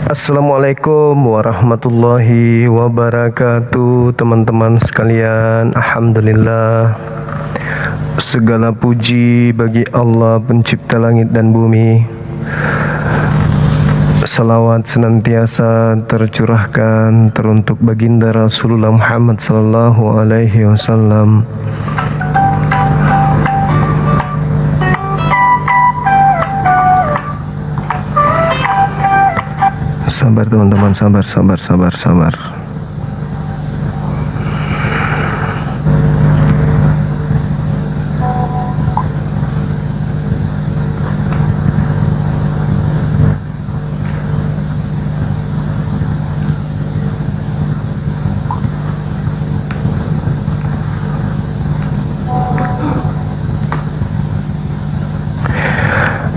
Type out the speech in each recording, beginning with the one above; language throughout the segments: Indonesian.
Assalamualaikum warahmatullahi wabarakatuh, teman-teman sekalian. Alhamdulillah, segala puji bagi Allah pencipta langit dan bumi. Salawat senantiasa tercurahkan teruntuk baginda Rasulullah Muhammad sallallahu alaihi wasallam. Sabar teman-teman, sabar.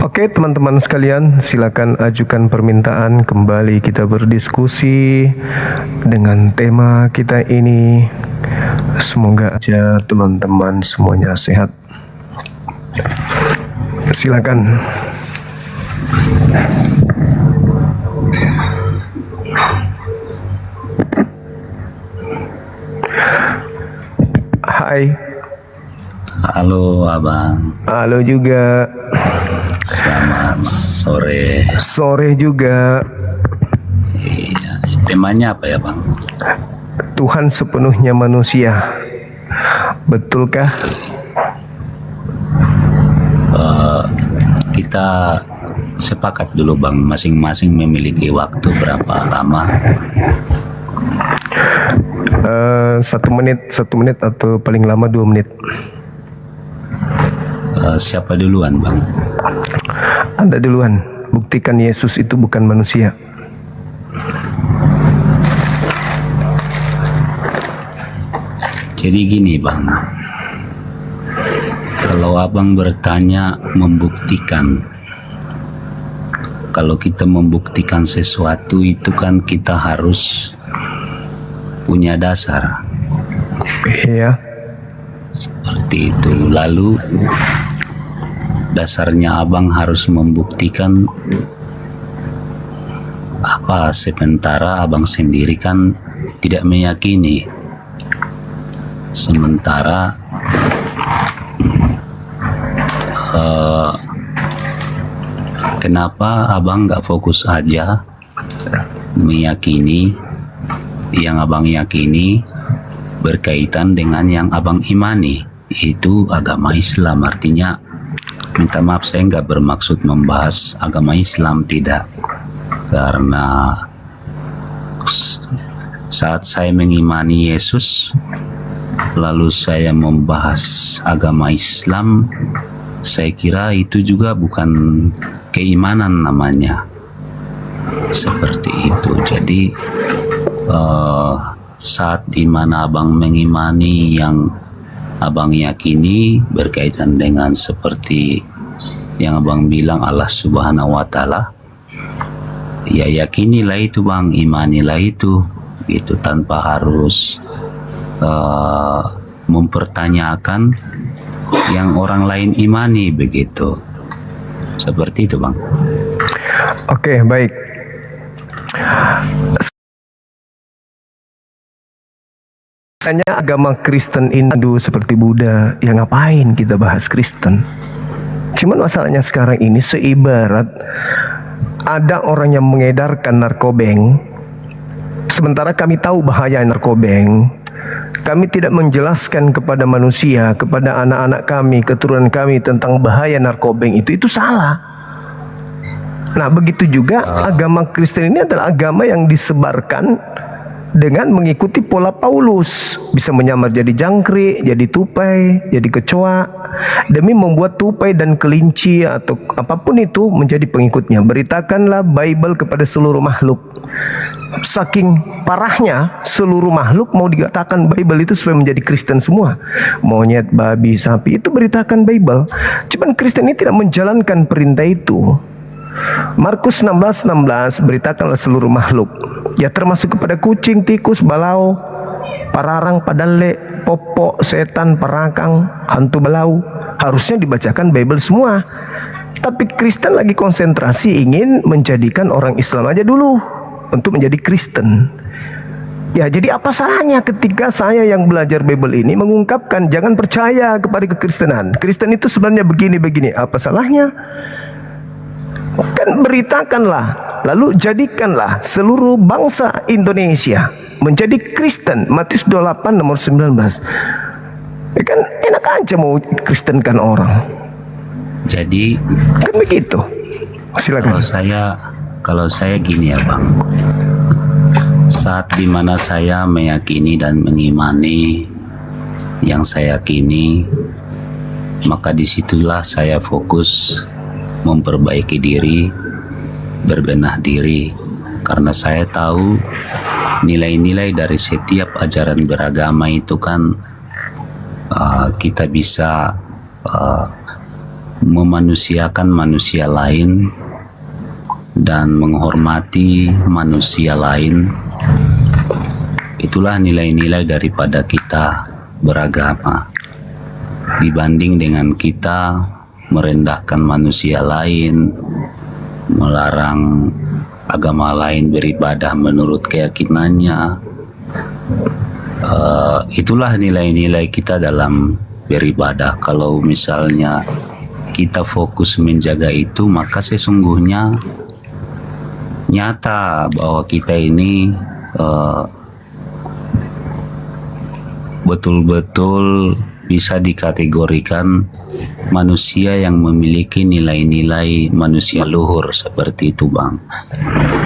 Oke teman-teman sekalian, silakan ajukan permintaan. Kembali kita berdiskusi dengan tema kita ini. Semoga aja teman-teman semuanya sehat. Silakan. Hai. Halo abang. Halo juga. Selamat sore. Sore juga. Iya, temanya apa ya bang? Tuhan sepenuhnya manusia. Betulkah? Kita sepakat dulu bang, masing-masing memiliki waktu berapa lama? 1 menit atau paling lama 2 menit. Siapa duluan bang? Anda duluan. Buktikan Yesus itu bukan manusia. Jadi gini bang, kalau abang bertanya membuktikan, kalau kita membuktikan sesuatu itu kan kita harus punya dasar. Iya. Seperti itu. Lalu dasarnya abang harus membuktikan apa, sementara abang sendiri kan tidak meyakini. Sementara kenapa abang nggak fokus aja meyakini yang abang yakini berkaitan dengan yang abang imani, itu agama Islam. Artinya, minta maaf saya nggak bermaksud membahas agama Islam, tidak, karena saat saya mengimani Yesus lalu saya membahas agama Islam, saya kira itu juga bukan keimanan namanya, seperti itu. Jadi saat dimana abang mengimani yang abang yakini berkaitan dengan seperti yang abang bilang Allah Subhanahu wa Ta'ala, ya yakinilah itu bang, imanilah itu, gitu, tanpa harus mempertanyakan yang orang lain imani, begitu. Seperti itu bang. Oke, baik. Biasanya agama Kristen Hindu seperti Buddha, ya ngapain kita bahas Kristen? Cuman masalahnya sekarang ini seibarat ada orang yang mengedarkan narkobeng, sementara kami tahu bahaya narkobeng. Kami tidak menjelaskan kepada manusia, kepada anak-anak kami, keturunan kami tentang bahaya narkobeng itu salah. Nah begitu juga agama Kristen ini adalah agama yang disebarkan dengan mengikuti pola Paulus, bisa menyamar jadi jangkrik, jadi tupai, jadi kecoa, demi membuat tupai dan kelinci atau apapun itu menjadi pengikutnya. Beritakanlah Bible kepada seluruh makhluk. Saking parahnya, seluruh makhluk mau dikatakan Bible itu supaya menjadi Kristen semua. Monyet, babi, sapi, itu beritakan Bible. Cuman Kristen ini tidak menjalankan perintah itu. Markus 16:16, beritakanlah seluruh makhluk, ya termasuk kepada kucing, tikus, balau, pararang, padale, popok, setan, perakang, hantu belau. Harusnya dibacakan Bible semua. Tapi Kristen lagi konsentrasi ingin menjadikan orang Islam aja dulu untuk menjadi Kristen. Ya, jadi apa salahnya ketika saya yang belajar Bible ini mengungkapkan jangan percaya kepada kekristenan. Kristen itu sebenarnya begini-begini. Apa salahnya? Kan beritakanlah, lalu jadikanlah seluruh bangsa Indonesia menjadi Kristen. Matius 28 nomor 19. Ya kan enak aja mau kristenkan orang. Jadi Kan begitu. Silakan. Kalau saya gini ya Bang, saat dimana saya meyakini dan mengimani yang saya yakini, maka disitulah saya fokus memperbaiki diri, berbenah diri, karena saya tahu nilai-nilai dari setiap ajaran beragama itu kan kita bisa memanusiakan manusia lain dan menghormati manusia lain. Itulah nilai-nilai daripada kita beragama, dibanding dengan kita merendahkan manusia lain, melarang agama lain beribadah menurut keyakinannya. Itulah nilai-nilai kita dalam beribadah. Kalau misalnya kita fokus menjaga itu, maka sesungguhnya nyata bahwa kita ini betul-betul bisa dikategorikan manusia yang memiliki nilai-nilai manusia luhur seperti itu Bang.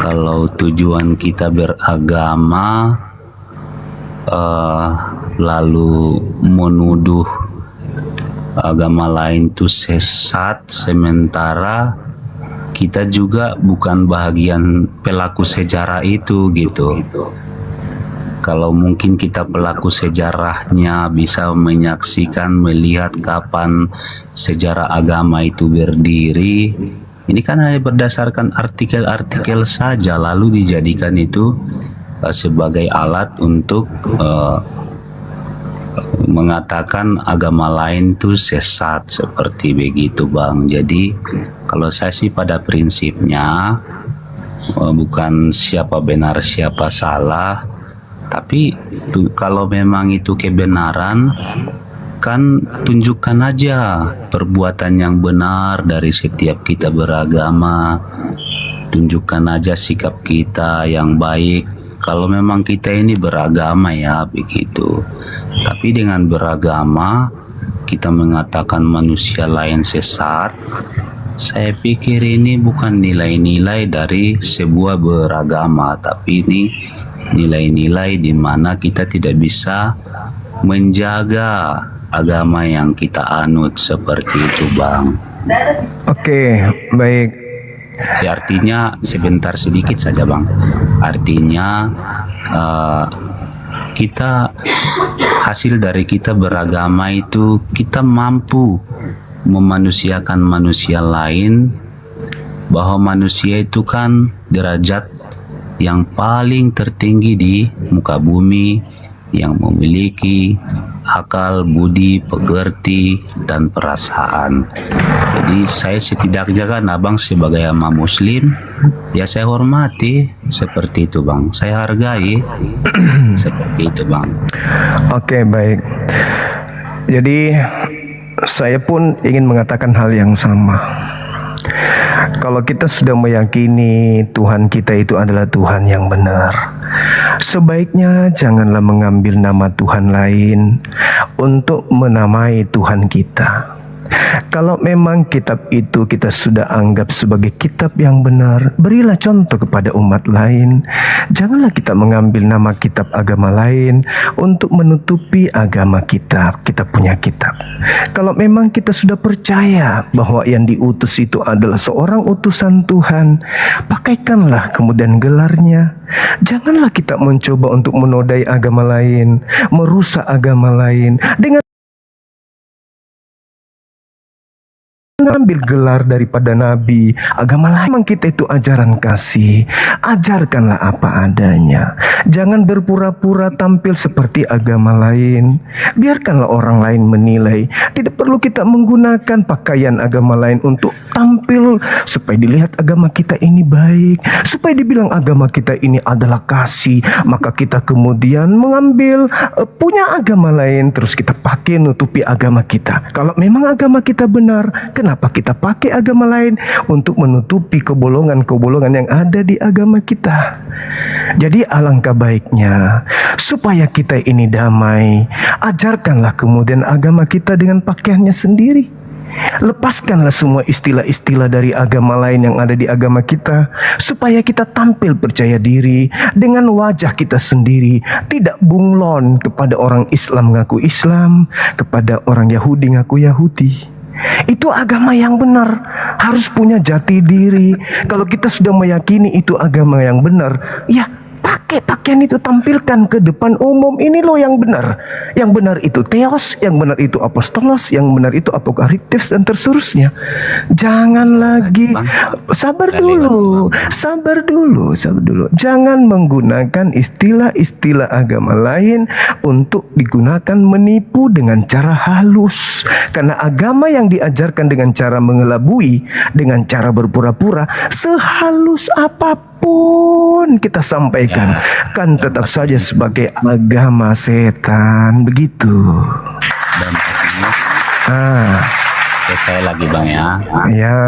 Kalau tujuan kita beragama lalu menuduh agama lain itu sesat, sementara kita juga bukan bahagian pelaku sejarah itu gitu. Kalau mungkin kita pelaku sejarahnya bisa menyaksikan, melihat kapan sejarah agama itu berdiri, ini kan hanya berdasarkan artikel-artikel saja, lalu dijadikan itu sebagai alat untuk mengatakan agama lain itu sesat, seperti begitu Bang. Jadi kalau saya sih pada prinsipnya bukan siapa benar siapa salah, tapi kalau memang itu kebenaran, kan tunjukkan aja perbuatan yang benar dari setiap kita beragama, tunjukkan aja sikap kita yang baik. Kalau memang kita ini beragama ya begitu. Tapi dengan beragama kita mengatakan manusia lain sesat, saya pikir ini bukan nilai-nilai dari sebuah beragama, tapi ini nilai-nilai di mana kita tidak bisa menjaga agama yang kita anut, seperti itu Bang. Oke, baik. Ya, artinya sebentar sedikit saja Bang. Artinya kita hasil dari kita beragama itu kita mampu memanusiakan manusia lain, bahwa manusia itu kan derajat yang paling tertinggi di muka bumi, yang memiliki akal, budi, pekerti, dan perasaan. Jadi saya setidaknya kan Abang sebagai ama muslim, ya saya hormati seperti itu Bang, saya hargai seperti itu Bang. Oke, baik. Jadi saya pun ingin mengatakan hal yang sama. Kalau kita sudah meyakini Tuhan kita itu adalah Tuhan yang benar, sebaiknya janganlah mengambil nama Tuhan lain untuk menamai Tuhan kita. Kalau memang kitab itu kita sudah anggap sebagai kitab yang benar, berilah contoh kepada umat lain. Janganlah kita mengambil nama kitab agama lain untuk menutupi agama kita. Kita punya kitab. Kalau memang kita sudah percaya bahwa yang diutus itu adalah seorang utusan Tuhan, pakaikanlah kemudian gelarnya. Janganlah kita mencoba untuk menodai agama lain, merusak agama lain dengan mengambil gelar daripada nabi. Agama lain memang kita itu ajaran kasih. Ajarkanlah apa adanya. Jangan berpura-pura tampil seperti agama lain. Biarkanlah orang lain menilai. Tidak perlu kita menggunakan pakaian agama lain untuk tampil supaya dilihat agama kita ini baik, supaya dibilang agama kita ini adalah kasih. Maka kita kemudian mengambil punya agama lain, terus kita pakai nutupi agama kita. Kalau memang agama kita benar, kenapa kita pakai agama lain untuk menutupi kebolongan-kebolongan yang ada di agama kita? Jadi alangkah baiknya supaya kita ini damai, ajarkanlah kemudian agama kita dengan pakaiannya sendiri. Lepaskanlah semua istilah-istilah dari agama lain yang ada di agama kita, supaya kita tampil percaya diri dengan wajah kita sendiri, tidak bunglon kepada orang Islam ngaku Islam, kepada orang Yahudi ngaku Yahudi. Itu agama yang benar, harus punya jati diri. Kalau kita sudah meyakini itu agama yang benar, ya pakai pakaian itu, tampilkan ke depan umum. Ini loh yang benar. Yang benar itu theos, yang benar itu apostolos, yang benar itu apokaliptis dan terseterusnya. Jangan lagi, sabar dulu. Jangan menggunakan istilah-istilah agama lain untuk digunakan menipu dengan cara halus. Karena agama yang diajarkan dengan cara mengelabui, dengan cara berpura-pura, sehalus apapun kita sampaikan, kan tetap saja sebagai agama setan, begitu. Dan pastinya saya lagi bang ya. Ya.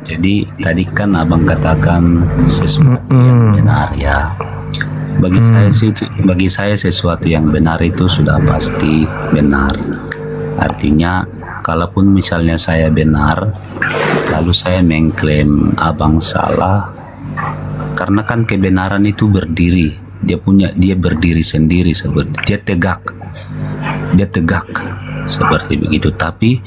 Jadi tadi kan abang katakan sesuatu yang benar ya. Bagi saya sesuatu yang benar itu sudah pasti benar. Artinya kalaupun misalnya saya benar, lalu saya mengklaim abang salah, karena kan kebenaran itu berdiri, dia berdiri sendiri, seperti dia tegak seperti begitu. Tapi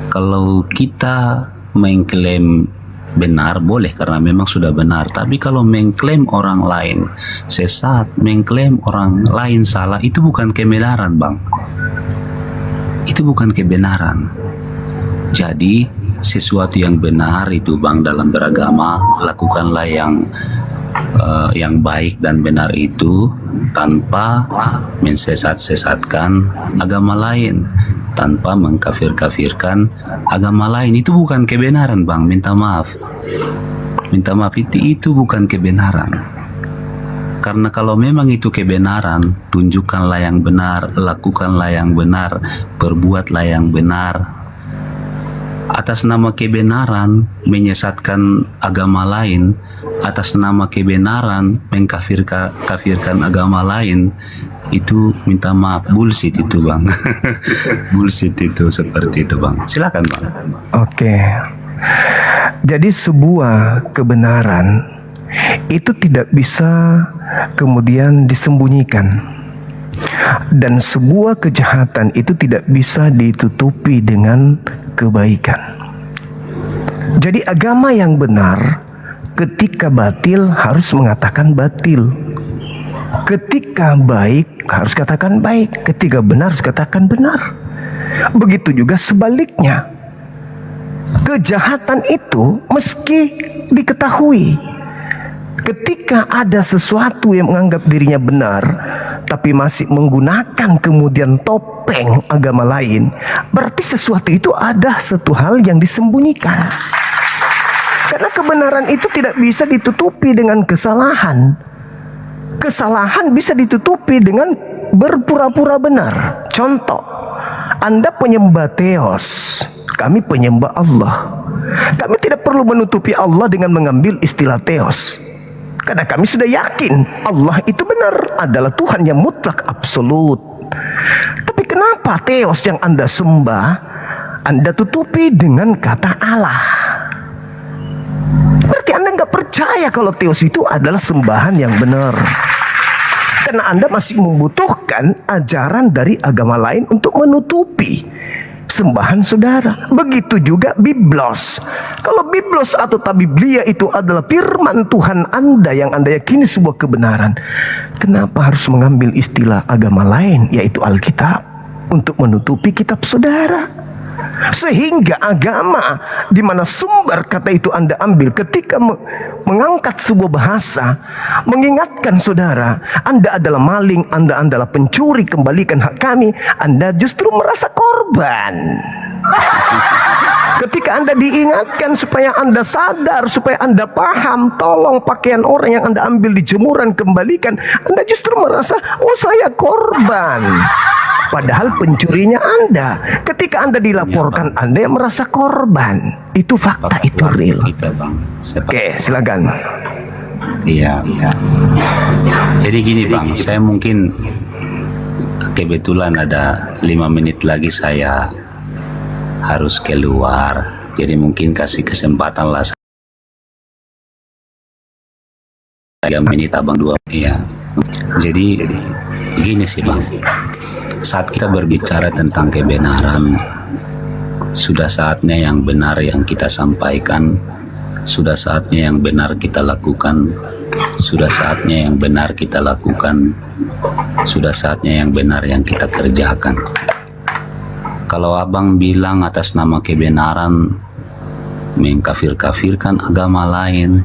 kalau kita mengklaim benar boleh karena memang sudah benar, tapi kalau mengklaim orang lain sesat, mengklaim orang lain salah, itu bukan kebenaran bang, itu bukan kebenaran. Jadi sesuatu yang benar itu bang dalam beragama, lakukanlah yang baik dan benar itu tanpa mensesat-sesatkan agama lain, tanpa mengkafir-kafirkan agama lain. Itu bukan kebenaran bang, minta maaf itu bukan kebenaran. Karena kalau memang itu kebenaran, tunjukkanlah yang benar, lakukanlah yang benar, perbuatlah yang benar. Atas nama kebenaran menyesatkan agama lain, atas nama kebenaran mengkafirkan agama lain, itu minta maaf, bullshit itu bang. Bullshit itu seperti itu bang. Silakan bang. Oke. Jadi sebuah kebenaran itu tidak bisa kemudian disembunyikan, dan sebuah kejahatan itu tidak bisa ditutupi dengan kebaikan. Jadi agama yang benar ketika batil harus mengatakan batil, ketika baik harus katakan baik, ketika benar harus katakan benar. Begitu juga sebaliknya, kejahatan itu meski diketahui, ketika ada sesuatu yang menganggap dirinya benar tapi masih menggunakan kemudian topeng agama lain, berarti sesuatu itu ada satu hal yang disembunyikan. Karena kebenaran itu tidak bisa ditutupi dengan kesalahan. Kesalahan bisa ditutupi dengan berpura-pura benar. Contoh, Anda penyembah Theos, kami penyembah Allah. Kami tidak perlu menutupi Allah dengan mengambil istilah Theos, karena kami sudah yakin Allah itu benar, adalah Tuhan yang mutlak absolut. Tapi kenapa Theos yang Anda sembah Anda tutupi dengan kata Allah. Berarti Anda nggak percaya kalau Theos itu adalah sembahan yang benar. Karena Anda masih membutuhkan ajaran dari agama lain untuk menutupi sembahan saudara. Begitu juga Biblos. Kalau Biblos atau Tabiblia itu adalah firman Tuhan Anda yang Anda yakini sebuah kebenaran, kenapa harus mengambil istilah agama lain, yaitu Alkitab, untuk menutupi kitab saudara? Sehingga agama di mana sumber kata itu Anda ambil ketika mengangkat sebuah bahasa, mengingatkan saudara, Anda adalah maling, Anda adalah pencuri, kembalikan hak kami, Anda justru merasa korban. Ketika Anda diingatkan supaya Anda sadar, supaya Anda paham, tolong pakaian orang yang Anda ambil di jemuran kembalikan, Anda justru merasa, oh saya korban. Padahal pencurinya Anda. Ketika Anda dilaporkan, Anda yang merasa korban. Itu fakta, itu real. Oke, silakan. Iya. Jadi gini Bang, saya mungkin kebetulan ada 5 menit lagi saya harus keluar. Jadi mungkin kasih kesempatan lah 3 menit Abang 2. Iya. Jadi gini sih Bang, saat kita berbicara tentang kebenaran, sudah saatnya yang benar yang kita sampaikan, sudah saatnya yang benar kita lakukan, sudah saatnya yang benar kita lakukan, sudah saatnya yang benar yang kita kerjakan. Kalau Abang bilang atas nama kebenaran mengkafir-kafirkan agama lain,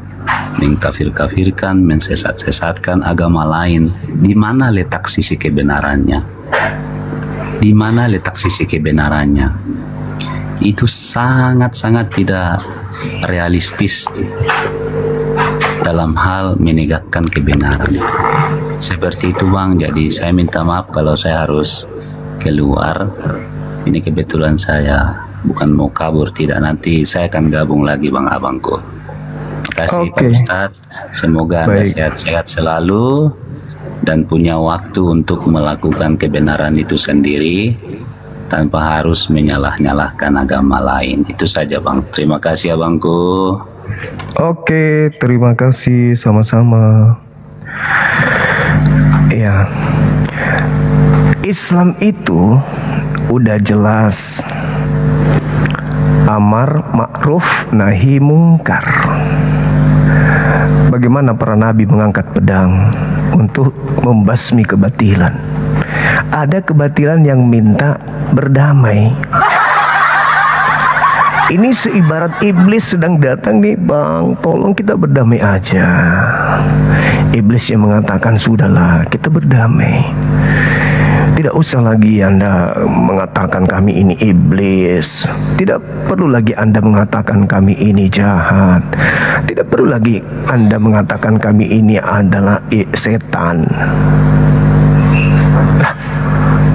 mengkafir-kafirkan, mensesat-sesatkan agama lain, di mana letak sisi kebenarannya? Di mana letak sisi kebenarannya? Itu sangat-sangat tidak realistis dalam hal menegakkan kebenaran. Seperti itu Bang, jadi saya minta maaf kalau saya harus keluar. Ini kebetulan saya bukan mau kabur, tidak, nanti saya akan gabung lagi Bang Abangku. Terima kasih Pak Ustadz, semoga Anda sehat-sehat selalu dan punya waktu untuk melakukan kebenaran itu sendiri tanpa harus menyalah-nyalahkan agama lain. Itu saja Bang, terima kasih Abangku. Oke, terima kasih, sama-sama. Ya, Islam itu udah jelas amar ma'ruf nahi mungkar. Bagaimana para nabi mengangkat pedang untuk membasmi kebatilan. Ada kebatilan yang minta berdamai. Ini seibarat iblis sedang datang nih, Bang, tolong kita berdamai aja. Iblis yang mengatakan, sudahlah kita berdamai. Tidak usah lagi Anda mengatakan kami ini iblis. Tidak perlu lagi Anda mengatakan kami ini jahat. Tidak perlu lagi Anda mengatakan kami ini adalah setan.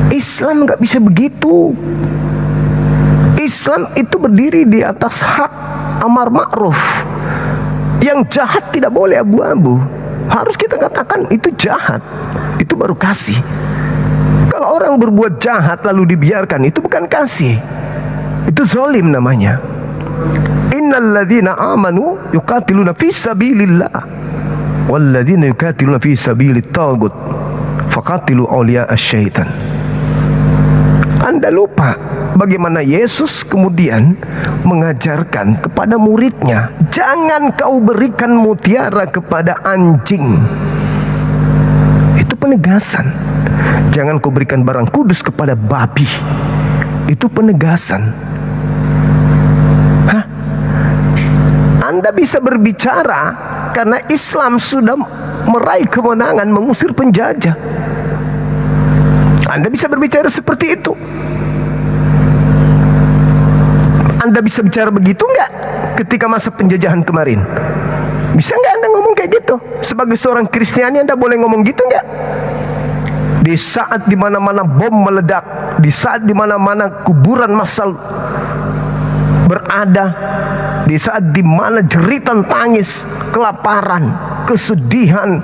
Islam nggak bisa begitu. Islam itu berdiri di atas hak amar ma'ruf. Yang jahat tidak boleh abu-abu. Harus kita katakan itu jahat. Itu baru kasih. Kalau orang berbuat jahat lalu dibiarkan, itu bukan kasih, itu zalim namanya. Innalladzina amanu yuqatiluna fi sabilillah walladzina yuqatiluna fi sabilit taghut faqatilu awliya asyaitan. Anda lupa bagaimana Yesus kemudian mengajarkan kepada muridnya, jangan kau berikan mutiara kepada anjing. Itu penegasan. Jangan kau berikan barang kudus kepada babi. Itu penegasan. Anda bisa berbicara karena Islam sudah meraih kemenangan mengusir penjajah. Anda bisa berbicara seperti itu. Anda bisa bicara begitu enggak ketika masa penjajahan kemarin? Bisa enggak Anda ngomong kayak gitu? Sebagai seorang Kristiani Anda boleh ngomong gitu enggak? Di saat dimana-mana bom meledak, di saat dimana-mana kuburan massal berada, di saat dimana jeritan tangis, kelaparan, kesedihan,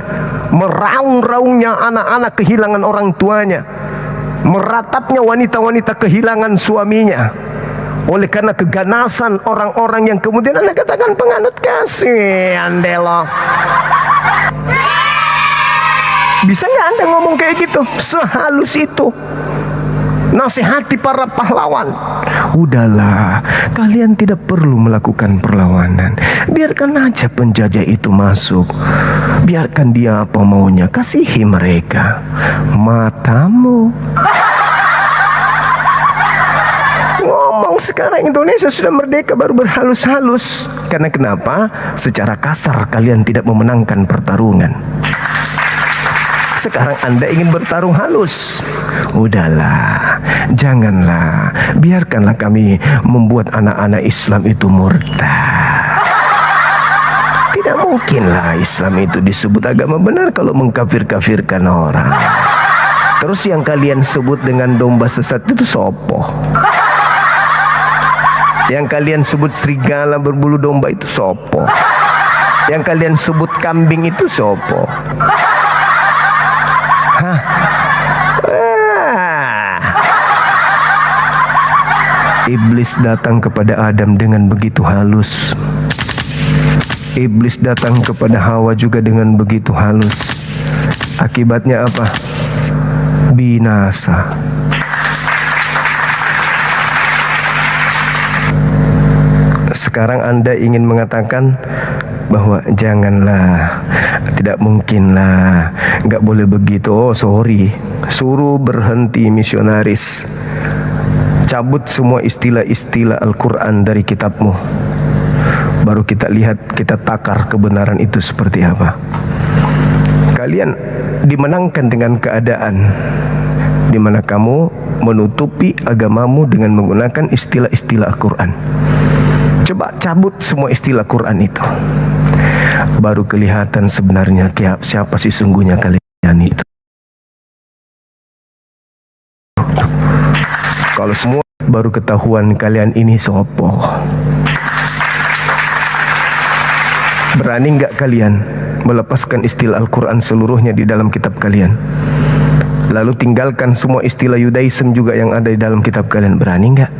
meraung-raungnya anak-anak kehilangan orang tuanya, meratapnya wanita-wanita kehilangan suaminya, Oleh karena keganasan orang-orang yang kemudian Anda katakan penganut kasih, Andelo. Bisa nggak Anda ngomong kayak gitu? Sehalus itu. Nasihati para pahlawan. Udahlah, kalian tidak perlu melakukan perlawanan. Biarkan aja penjajah itu masuk. Biarkan dia apa maunya. Kasihi mereka. Matamu. Ngomong sekarang Indonesia sudah merdeka baru berhalus-halus. Karena kenapa? Secara kasar kalian tidak memenangkan pertarungan. Sekarang Anda ingin bertarung halus. Udahlah, janganlah. Biarkanlah kami membuat anak-anak Islam itu murtad. Tidak mungkinlah Islam itu disebut agama benar kalau mengkafir-kafirkan orang. Terus yang kalian sebut dengan domba sesat itu sopo? Yang kalian sebut serigala berbulu domba itu sopo? Yang kalian sebut kambing itu sopo? Hah? Iblis datang kepada Adam dengan begitu halus. Iblis datang kepada Hawa juga dengan begitu halus. Akibatnya apa? Binasa. Sekarang Anda ingin mengatakan bahwa janganlah, tidak mungkinlah, nggak boleh begitu. Oh sorry, suruh berhenti misionaris. Cabut semua istilah-istilah Al-Quran dari kitabmu. Baru kita lihat, kita takar kebenaran itu seperti apa. Kalian dimenangkan dengan keadaan di mana kamu menutupi agamamu dengan menggunakan istilah-istilah Al-Quran. Coba cabut semua istilah Quran itu. Baru kelihatan sebenarnya siapa sih sungguhnya kalian itu. Kalau semua baru ketahuan kalian ini sopo. Berani nggak kalian melepaskan istilah Al-Quran seluruhnya di dalam kitab kalian? Lalu tinggalkan semua istilah Yudaism juga yang ada di dalam kitab kalian. Berani nggak?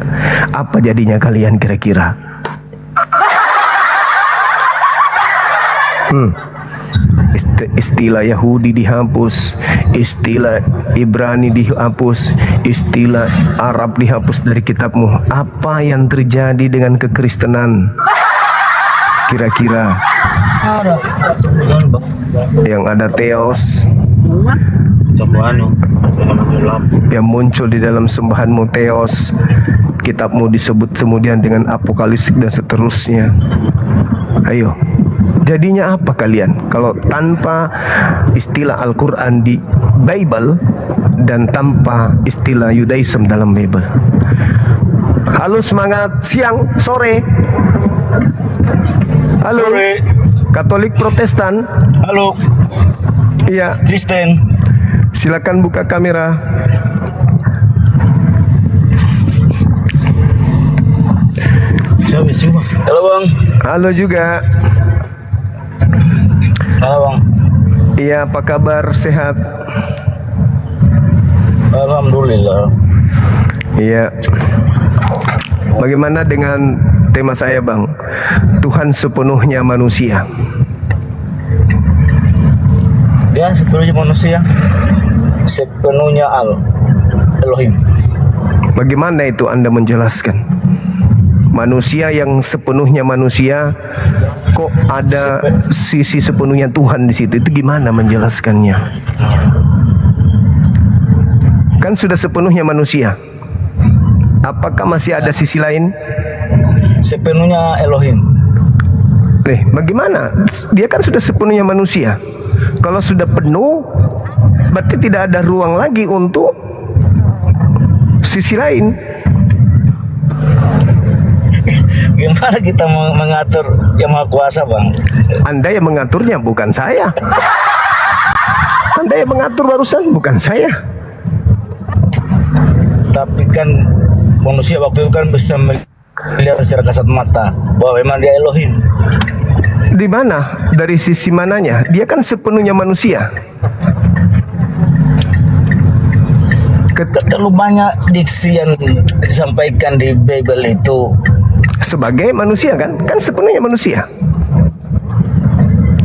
Apa jadinya kalian kira-kira? Istilah Yahudi dihapus, istilah Ibrani dihapus, istilah Arab dihapus dari kitabmu. Apa yang terjadi dengan kekristenan? Kira-kira yang ada Theos yang muncul di dalam sembahanmu, Theos, kitabmu disebut kemudian dengan Apokalistik dan seterusnya. Ayo, jadinya apa kalian kalau tanpa istilah Al-Quran di Bible dan tanpa istilah Yudaism dalam Bible? Halo, semangat siang, sore. Halo, Sore. Katolik Protestan. Halo, Iya, Kristen. silakan buka kamera. Halo bang. Halo juga. Halo bang. Iya, apa kabar? Sehat? Alhamdulillah. Iya. Bagaimana dengan tema saya, Bang? Tuhan sepenuhnya manusia. Dia sepenuhnya manusia, sepenuhnya Elohim. Bagaimana itu Anda menjelaskan? Manusia yang sepenuhnya manusia, kok ada sisi sepenuhnya Tuhan di situ? Itu gimana menjelaskannya? Kan sudah sepenuhnya manusia. Apakah masih ada sisi lain? Sepenuhnya Elohim. Bagaimana? Dia kan sudah sepenuhnya manusia. Kalau sudah penuh, berarti tidak ada ruang lagi untuk sisi lain. Gimana kita mengatur yang Maha Kuasa, bang? Anda yang mengaturnya, bukan saya. Anda yang mengatur barusan, bukan saya. Tapi kan manusia waktu itu kan bisa melihat secara kasat mata bahwa memang dia Elohim. Di mana? Dari sisi mananya? Dia kan sepenuhnya manusia. Terlalu banyak diksi yang disampaikan di Bible itu. Sebagai manusia kan sepenuhnya manusia.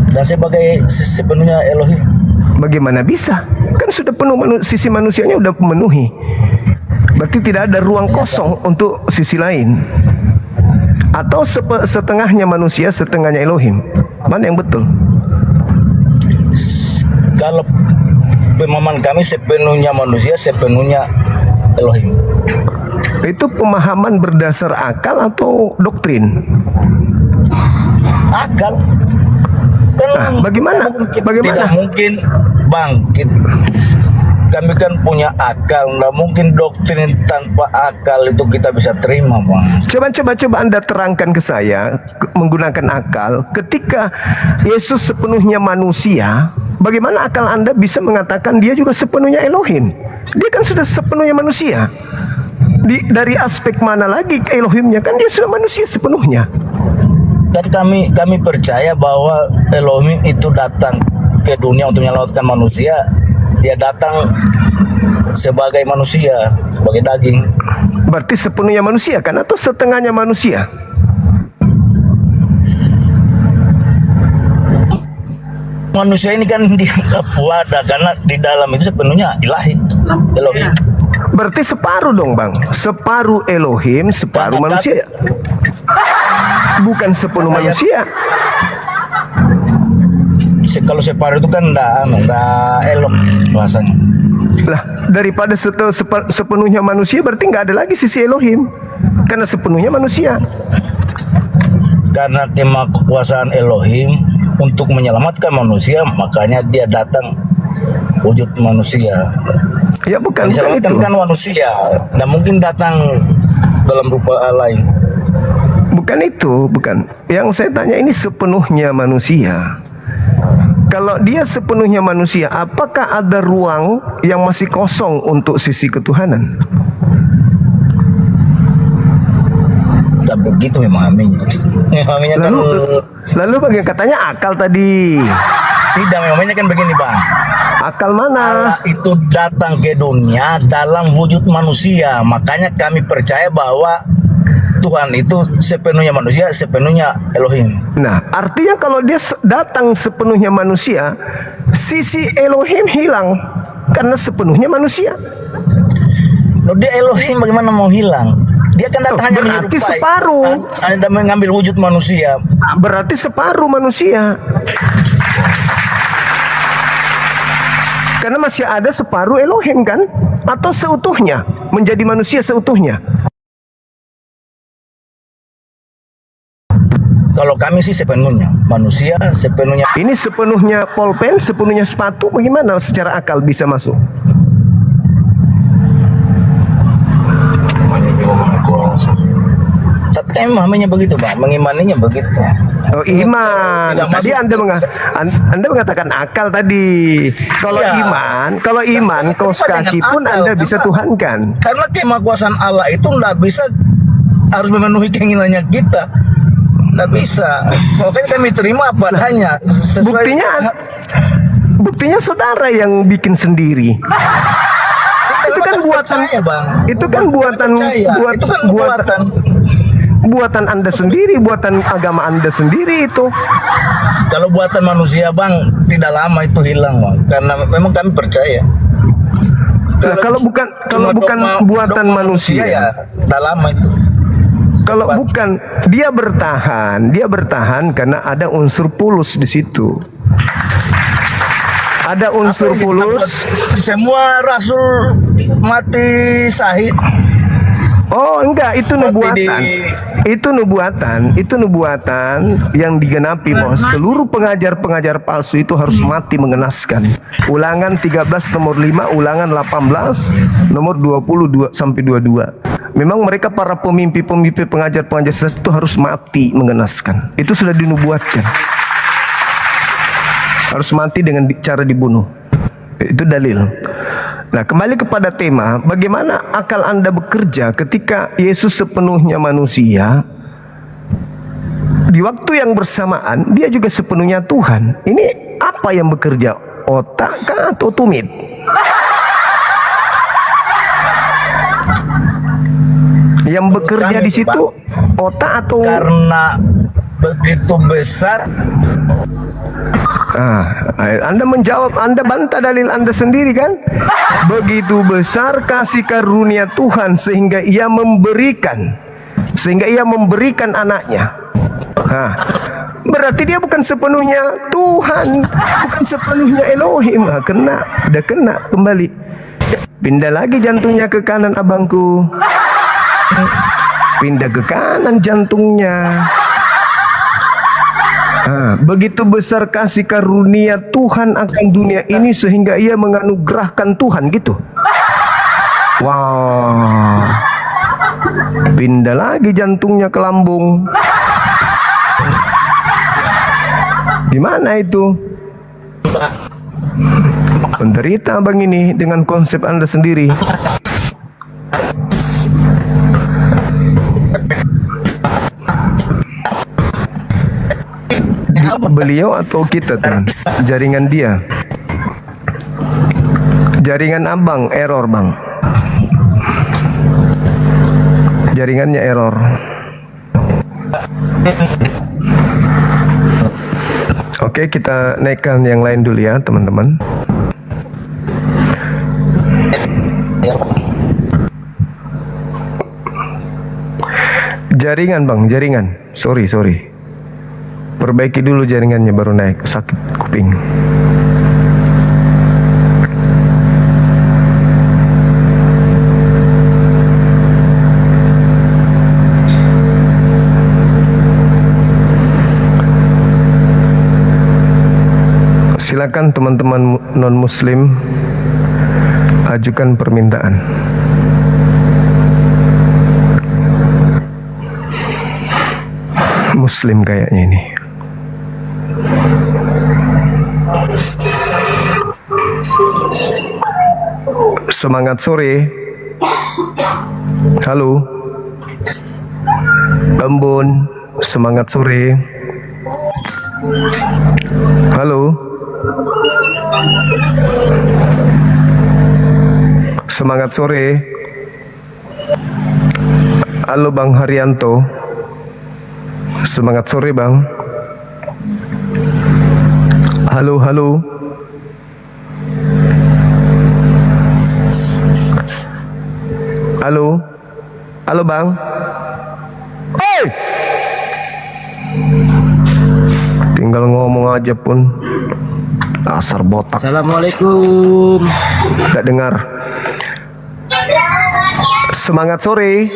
Dan sebagai sepenuhnya Elohim. Bagaimana bisa? Kan sudah penuh, sisi manusianya udah memenuhi. Berarti tidak ada ruang kosong untuk sisi lain. Atau setengahnya manusia, setengahnya Elohim. Mana yang betul? Kalau pemahaman kami sepenuhnya manusia, sepenuhnya Elohim. Itu pemahaman berdasar akal atau doktrin? Akal. Kan Nah, bagaimana? Tidak mungkin kami kan punya akal, nggak mungkin doktrin tanpa akal itu kita bisa terima, Bang. Coba Anda terangkan ke saya menggunakan akal. Ketika Yesus sepenuhnya manusia, bagaimana akal Anda bisa mengatakan dia juga sepenuhnya Elohim? Dia kan sudah sepenuhnya manusia. Dari aspek mana lagi Elohimnya? Kan dia sudah manusia sepenuhnya. Kan kami percaya bahwa Elohim itu datang ke dunia untuk menyelamatkan manusia. Dia datang sebagai manusia, sebagai daging. Berarti sepenuhnya manusia kan, atau setengahnya manusia? Manusia ini kan dianggap wadah karena di dalam itu sepenuhnya ilahi, Elohim. Berarti separuh dong, Bang. Separuh Elohim, separuh Karena manusia. Bukan sepenuh manusia. Kalau separuh itu kan enggak elok bahasanya. Lah, daripada sepenuhnya manusia berarti nggak ada lagi sisi Elohim. Karena sepenuhnya manusia. Karena kekuasaan Elohim untuk menyelamatkan manusia, makanya dia datang wujud manusia. Ya bukan itu. Kan manusia, nggak mungkin datang dalam rupa lain. Bukan itu, bukan. Yang saya tanya ini sepenuhnya manusia. Kalau dia sepenuhnya manusia, apakah ada ruang yang masih kosong untuk sisi ketuhanan? Tak begitu memahaminya. Memahaminya kan Lalu bagaimana katanya akal tadi? tidak, memahaminya kan begini, Bang. Akal mana? Allah itu datang ke dunia dalam wujud manusia. Makanya kami percaya bahwa Tuhan itu sepenuhnya manusia, sepenuhnya Elohim. Nah, artinya kalau dia datang sepenuhnya manusia, sisi Elohim hilang karena sepenuhnya manusia. Loh, dia Elohim bagaimana mau hilang? Dia kan datang hanya berarti menyerupai. separuh. Anda mengambil wujud manusia. Berarti separuh manusia. Karena masih ada separuh Elohim kan? Atau seutuhnya menjadi manusia seutuhnya. Kalau kami sih sepenuhnya manusia, sepenuhnya. Ini sepenuhnya pulpen, sepenuhnya sepatu, bagaimana secara akal bisa masuk? Tapi kami memahaminya begitu, Bang. Mengimaninya begitu. Oh, iman. Tadi Anda mengatakan akal tadi. Kalau Iya. kalau iman, kaos kaki pun akal, Anda bisa tuhankan. Karena kemakuasaan Allah itu nggak bisa harus memenuhi keinginannya kita. Nggak bisa. Makanya kami terima apa adanya. Sesuai Buktinya saudara yang bikin sendiri. Itu kan buatan, Bang. itu kan buatan Anda sendiri, buatan agama Anda sendiri itu. Kalau buatan manusia, Bang, tidak lama itu hilang, Bang. Karena memang kami percaya. Nah, kalau bukan buatan dogma manusia, ya tidak lama itu. kalau bukan dia bertahan karena ada unsur pulus di situ. Ada unsur Apa yang pulus. Semua rasul mati syahid. Oh enggak, itu Mati nubuatan. Itu nubuatan yang digenapi bahwa seluruh pengajar palsu itu harus mati mengenaskan. Ulangan 13 nomor 5, Ulangan 18 nomor 22 sampai 22. Memang mereka para pemimpi pengajar sesat itu harus mati mengenaskan. Itu sudah dinubuatkan. Harus mati dengan cara dibunuh. Itu dalil. Nah, kembali kepada tema, bagaimana akal Anda bekerja ketika Yesus sepenuhnya manusia, di waktu yang bersamaan dia juga sepenuhnya Tuhan. Ini apa yang bekerja? Otak kah atau tumit? Yang bekerja di situ otak atau karena begitu besar. Anda menjawab, Anda bantah dalil Anda sendiri kan? Begitu besar kasih karunia Tuhan sehingga ia memberikan anaknya. Berarti dia bukan sepenuhnya Tuhan, bukan sepenuhnya Elohim. Udah kena kembali. Pindah lagi jantungnya ke kanan abangku. Pindah ke kanan jantungnya. Begitu besar kasih karunia Tuhan akan dunia ini sehingga ia menganugerahkan Tuhan gitu. Wow. Pindah lagi jantungnya ke lambung. Gimana itu? Menderita abang ini dengan konsep Anda sendiri. Beliau atau kita teman? Jaringan dia. Jaringan abang error bang. Jaringannya error. Oke, kita naikkan yang lain dulu ya teman-teman. Jaringan bang, jaringan. Sorry. Perbaiki dulu jaringannya baru naik, sakit kuping. Silakan teman-teman non-muslim ajukan permintaan. Muslim kayaknya ini. Semangat sore. Halo Ambon, semangat sore. Halo, semangat sore. Halo Bang Haryanto, semangat sore Bang. Halo. Halo Bang. Hey! Tinggal ngomong aja pun dasar botak. Assalamualaikum. Gak dengar. Semangat sore.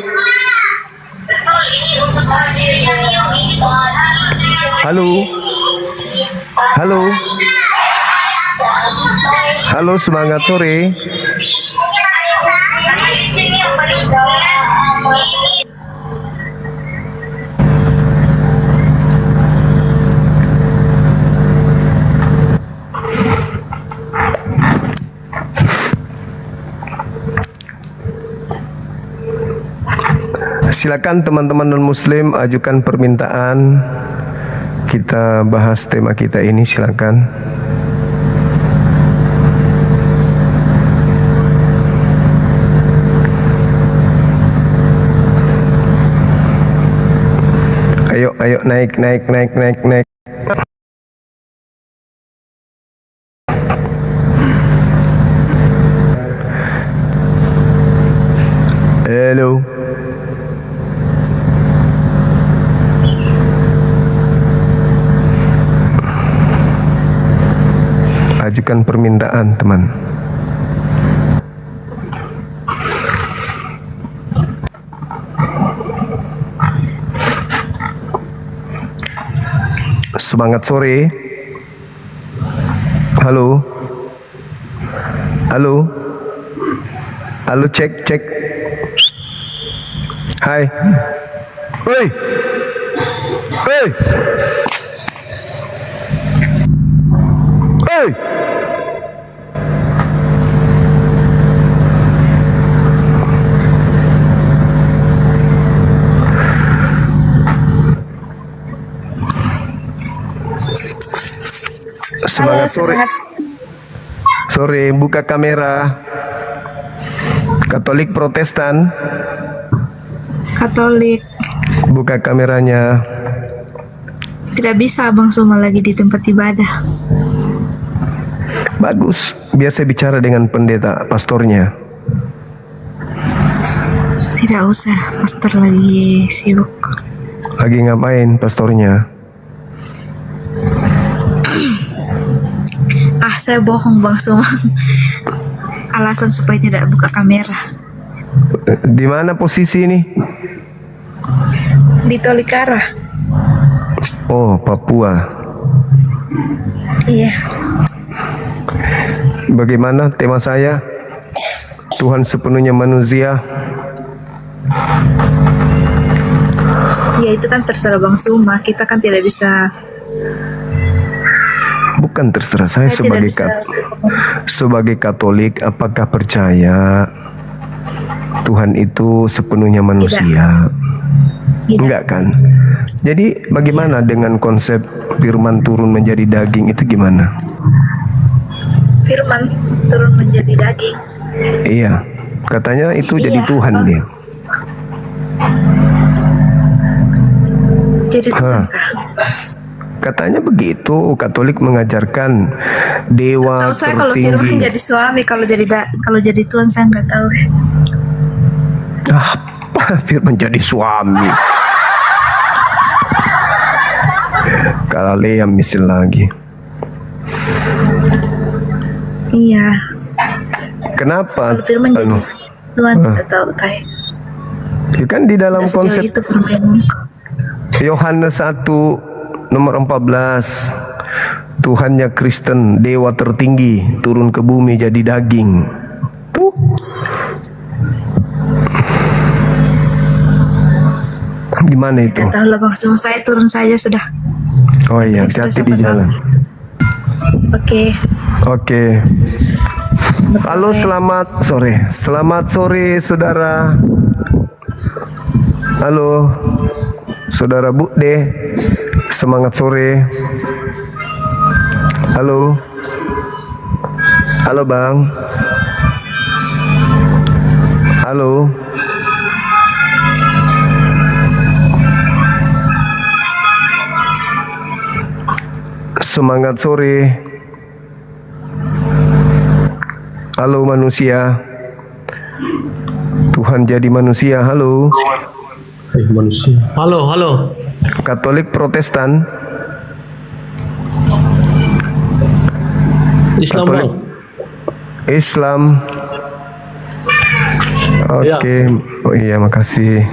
Halo, semangat sore. Silakan teman-teman non-muslim ajukan permintaan. Kita bahas tema kita ini, silakan. Ayo naik. Hello. Ajukan permintaan, teman. Semangat sore. Halo, cek. Hai. Hei. Semangat sore. Sore, buka kamera. Katolik Protestan. Katolik. Buka kameranya. Tidak bisa Abang Suma lagi di tempat ibadah. Bagus, biar saya bicara dengan pendeta, pastornya. Tidak usah, pastor lagi sibuk. Lagi ngapain pastornya? Saya bohong Bang Suma. Alasan supaya tidak buka kamera. Di mana posisi ini? Di Tolikara. Oh, Papua. Iya. Bagaimana tema saya? Tuhan sepenuhnya manusia. Ya itu kan terserah Bang Suma. Kita kan tidak bisa. Bukan terserah saya Saya tidak sebagai Katolik, apakah percaya Tuhan itu sepenuhnya manusia? Tidak. Enggak kan? Jadi bagaimana dengan konsep firman turun menjadi daging itu gimana? Firman turun menjadi daging. Iya, katanya itu jadi Iya. Tuhan dia. Jadi Tuhan Hah. kah? Katanya begitu, Katolik mengajarkan dewa Tahu saya kalau Firman tertinggi. jadi suami, kalau jadi Tuhan saya nggak tahu. Apa Firman jadi suami? Kalau Liam misil lagi. Iya. Kenapa? Kalau Firman jadi Tuhan tidak tahu saya. Ya kan di dalam Tidak sejauh konsep itu permainan. Yohanes 1 nomor 14, Tuhannya Kristen, dewa tertinggi, turun ke bumi jadi daging. Tuh. Gimana itu? Tidak tahu lah Bang Suma, saya turun saja sudah. Oh iya, Sudah hati-hati di sama-sama. jalan. Oke. Oke. Halo, selamat sore. Selamat sore, saudara. Halo, saudara Bude. Semangat sore. Halo. Halo, Bang. Halo. Semangat sore. Halo manusia. Tuhan jadi manusia. Halo. Manusia. Halo, halo. Katolik Protestan. Islam Katolik. Bang. Islam. Ya. Oke. Oh iya, makasih.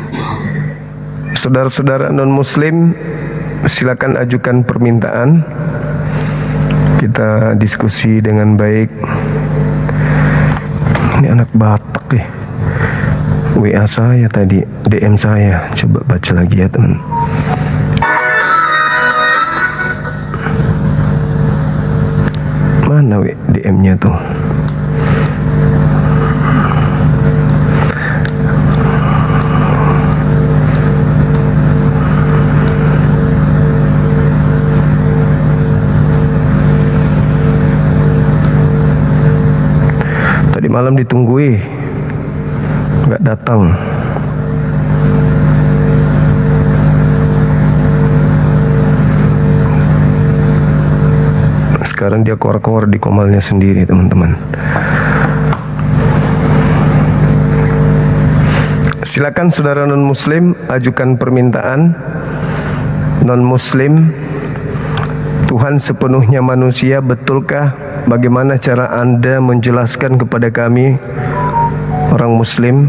Saudara-saudara non-muslim, silakan ajukan permintaan. Kita diskusi dengan baik. Ini anak Batak deh. WA saya tadi, DM saya. Coba baca lagi ya, teman. Mana DM-nya tuh? Tadi malam ditunggui, nggak datang. Sekarang dia keluar-keluar di komalnya sendiri, teman-teman. Silakan saudara non-muslim ajukan permintaan. Non-muslim, Tuhan sepenuhnya manusia, betulkah? Bagaimana cara Anda menjelaskan kepada kami, orang muslim?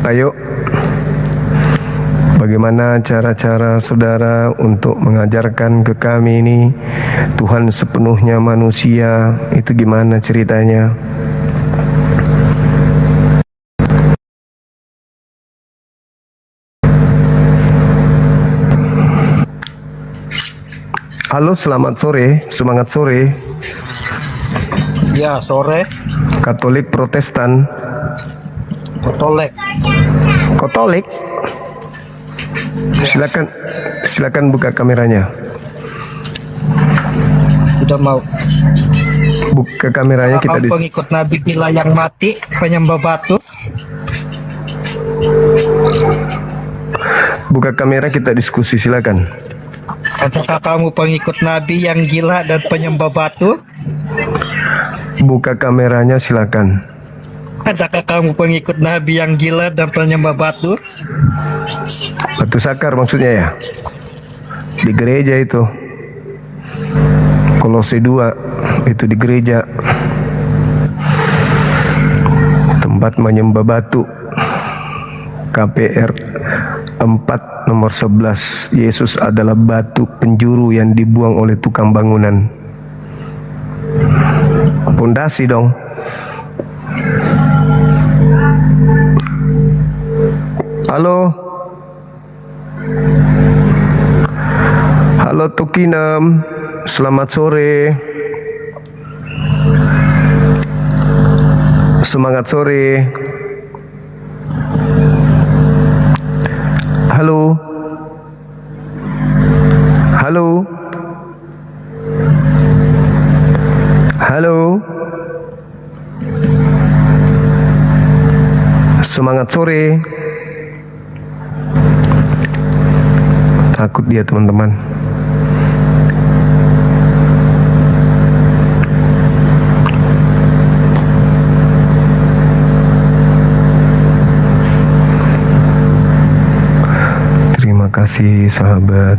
Ayo, bagaimana cara-cara saudara untuk mengajarkan ke kami ini Tuhan sepenuhnya manusia? Itu gimana ceritanya? Halo, selamat sore, semangat sore. Ya, sore. Katolik Protestan. Katolik. Katolik. Silakan Silakan buka kameranya. Sudah mau. Buka kameranya kita Apakah pengikut Nabi gila yang mati penyembah batu? buka kamera kita diskusi, silakan. Apakah kamu pengikut Nabi yang gila dan penyembah batu? Buka kameranya, silakan. Adakah kamu pengikut Nabi yang gila dan penyembah batu? Batu sakar maksudnya ya? Di gereja itu. Kolose 2 itu di gereja. Tempat menyembah batu. KPR 4 nomor 11. Yesus adalah batu penjuru yang dibuang oleh tukang bangunan. Pondasi dong. Halo. Halo Tukinem. Selamat sore. Semangat sore. Halo. Halo. Halo. Semangat sore. Takut dia, teman-teman. Terima kasih, sahabat.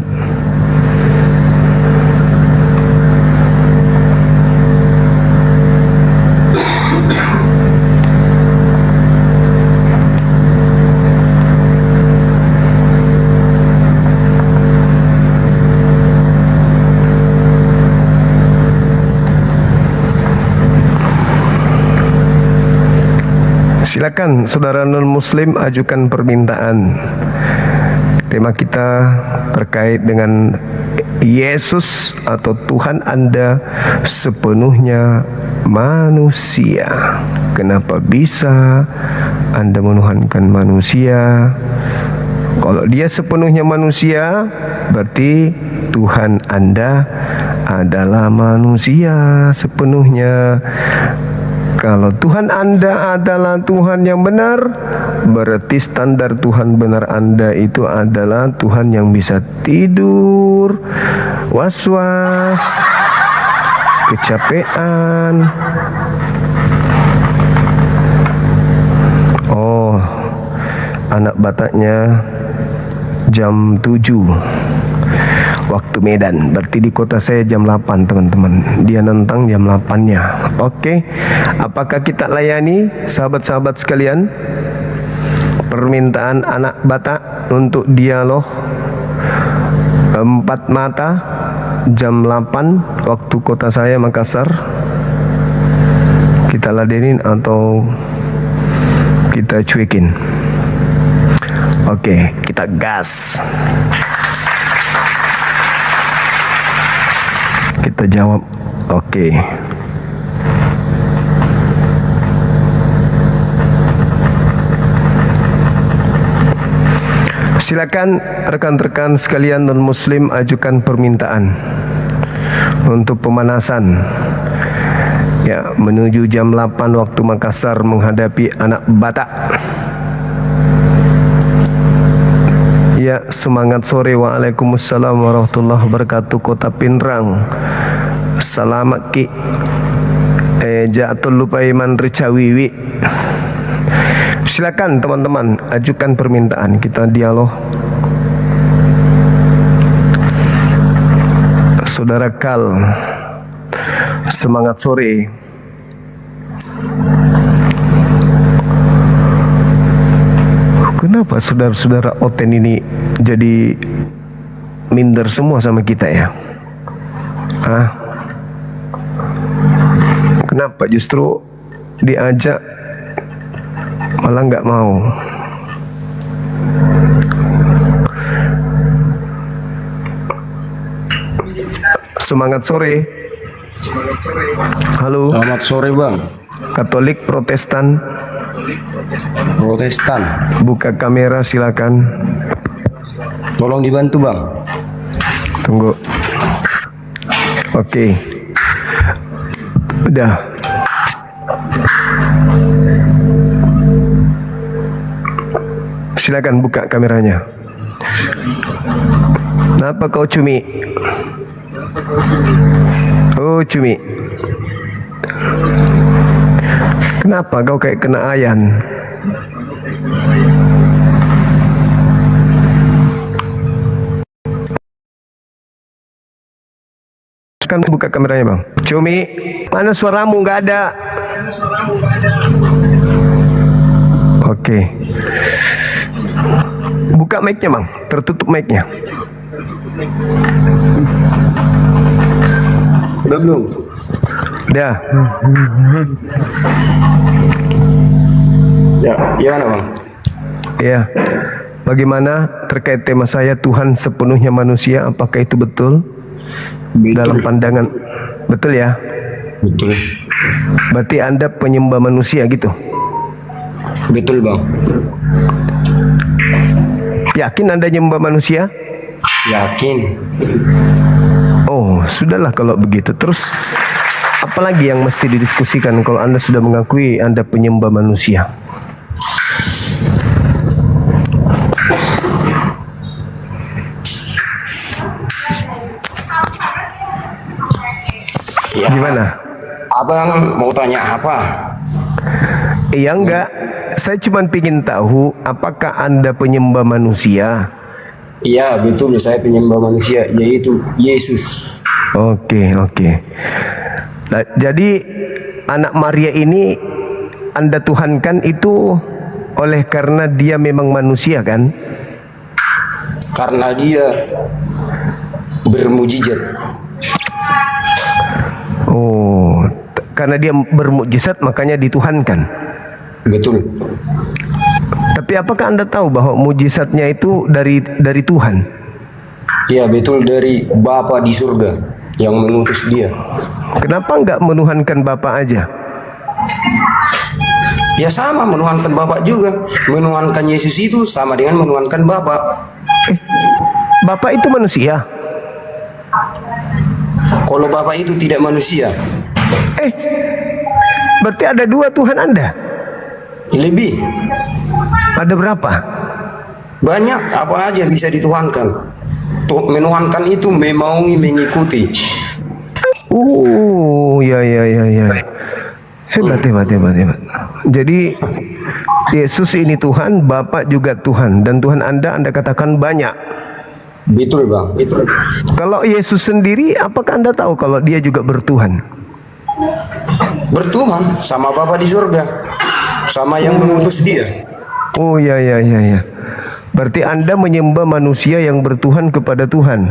Silakan saudara non-muslim ajukan permintaan. Tema kita terkait dengan Yesus atau Tuhan Anda sepenuhnya manusia. Kenapa bisa Anda menuhankan manusia? Kalau dia sepenuhnya manusia, berarti Tuhan Anda adalah manusia sepenuhnya. Kalau Tuhan Anda adalah Tuhan yang benar, berarti standar Tuhan benar Anda itu adalah Tuhan yang bisa tidur, was-was, kecapean. Oh, anak Bataknya jam 7 waktu Medan, berarti di kota saya jam 8, teman-teman. Dia nentang jam 8-nya. Oke. Apakah kita layani sahabat-sahabat sekalian permintaan anak Batak untuk dialog 4 mata jam 8 waktu kota saya Makassar? Kita ladenin atau kita cuekin? Oke, kita gas. Kita jawab, oke. Silakan rekan-rekan sekalian non-muslim ajukan permintaan untuk pemanasan. Ya, menuju jam 8 waktu Makassar menghadapi anak Batak. Ya, semangat sore. Waalaikumsalam warahmatullahi wabarakatuh. Kota Pinrang. Selamat ki. Jatuh lupa iman ricawiwi. Silakan teman-teman ajukan permintaan, kita dialog. Saudara Kal. Semangat sore. Kenapa saudara-saudara Oten ini jadi minder semua sama kita ya? Hah? Kenapa justru diajak malah nggak mau? Semangat sore. Halo. Selamat sore bang. Katolik, Protestan. Protestan. Buka kamera silakan. Tolong dibantu bang. Tunggu. Oke. Udah. Silakan buka kameranya. Kenapa kau cumi? Oh, cumi. Kenapa kau kayak kena ayan? Kan buka kameranya, Bang. Cumi, mana suaramu? Nggak ada. Oke. Buka mic-nya, Bang. Tertutup mic-nya. Udah belum? Udah. Ya, gimana bang? Ya. Bagaimana terkait tema saya Tuhan sepenuhnya manusia? Apakah itu betul? Dalam pandangan betul ya? Betul. Berarti Anda penyembah manusia gitu? Betul bang. Yakin Anda nyembah manusia? Yakin. Oh, sudahlah kalau begitu. Terus apalagi yang mesti didiskusikan kalau Anda sudah mengakui Anda penyembah manusia? Ya. Gimana? Abang mau tanya apa? Iya enggak. Saya cuma ingin tahu apakah Anda penyembah manusia? Iya betul, saya penyembah manusia, yaitu Yesus. Oke. Nah, jadi anak Maria ini Anda tuhankan itu oleh karena dia memang manusia kan? Karena dia bermujizat. Oh, karena dia bermukjizat makanya dituhankan. Betul. Tapi apakah Anda tahu bahwa mukjizatnya itu dari Tuhan? Iya betul, dari Bapa di surga yang mengutus dia. Kenapa enggak menuhankan Bapa aja? Ya sama, menuhankan Bapa juga. Menuhankan Yesus itu sama dengan menuhankan Bapa. Bapa itu manusia. Kalau Bapa itu tidak manusia, Berarti ada dua Tuhan Anda. lebih Ada berapa? banyak apa aja bisa dituhankan. Menuhankan itu memaui mengikuti. Ya. Hebat. Jadi Yesus ini Tuhan, Bapa juga Tuhan, dan Tuhan Anda katakan banyak. Betul bang. Betul. Kalau Yesus sendiri, apakah Anda tahu kalau dia juga bertuhan? Bertuhan sama Bapa di surga, sama yang mengutus dia. Oh ya. Berarti Anda menyembah manusia yang bertuhan kepada Tuhan.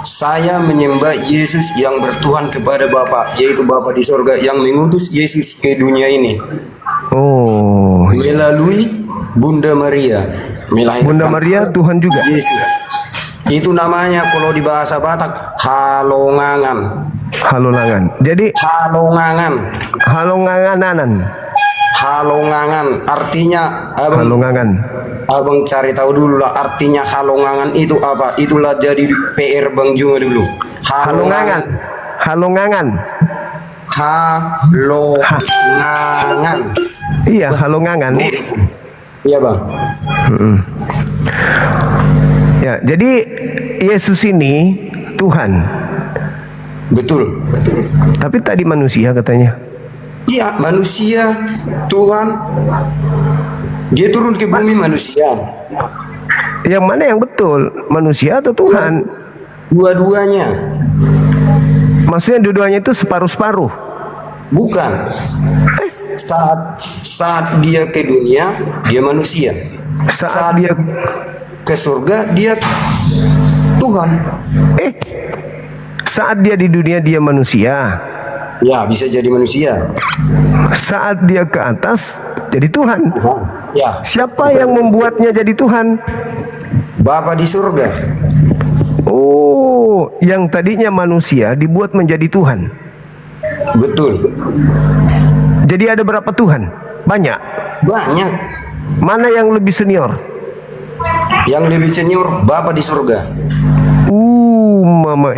Saya menyembah Yesus yang bertuhan kepada Bapa, yaitu Bapa di surga yang mengutus Yesus ke dunia ini. Oh, Melalui Bunda Maria. Melahirkan Bunda Maria Tuhan juga. Yesus. Itu namanya kalau di bahasa Batak halongangan. Halongangan. Jadi Halongangan. Halongangan artinya abang cari tahu dulu lah artinya halongangan itu apa. Itulah jadi PR Bang Juma dulu. Halongangan. Iya, halongangan. Iya bang. Ya, jadi Yesus ini Tuhan. Betul. Tapi tadi manusia katanya. Iya manusia Tuhan. Dia turun ke bumi manusia. Yang mana yang betul? Manusia atau Tuhan? Dua-duanya. Maksudnya dua-duanya itu separuh-separuh. Bukan. Saat dia ke dunia, dia manusia. Saat dia ke surga, dia Tuhan. Saat dia di dunia dia manusia. Ya, bisa jadi manusia. Saat dia ke atas jadi Tuhan. Ya. Siapa yang membuatnya jadi Tuhan? Bapa di surga. Oh, yang tadinya manusia dibuat menjadi Tuhan. Betul. Jadi ada berapa Tuhan? Banyak. Banyak. Mana yang lebih senior? Yang lebih senior Bapa di surga. mama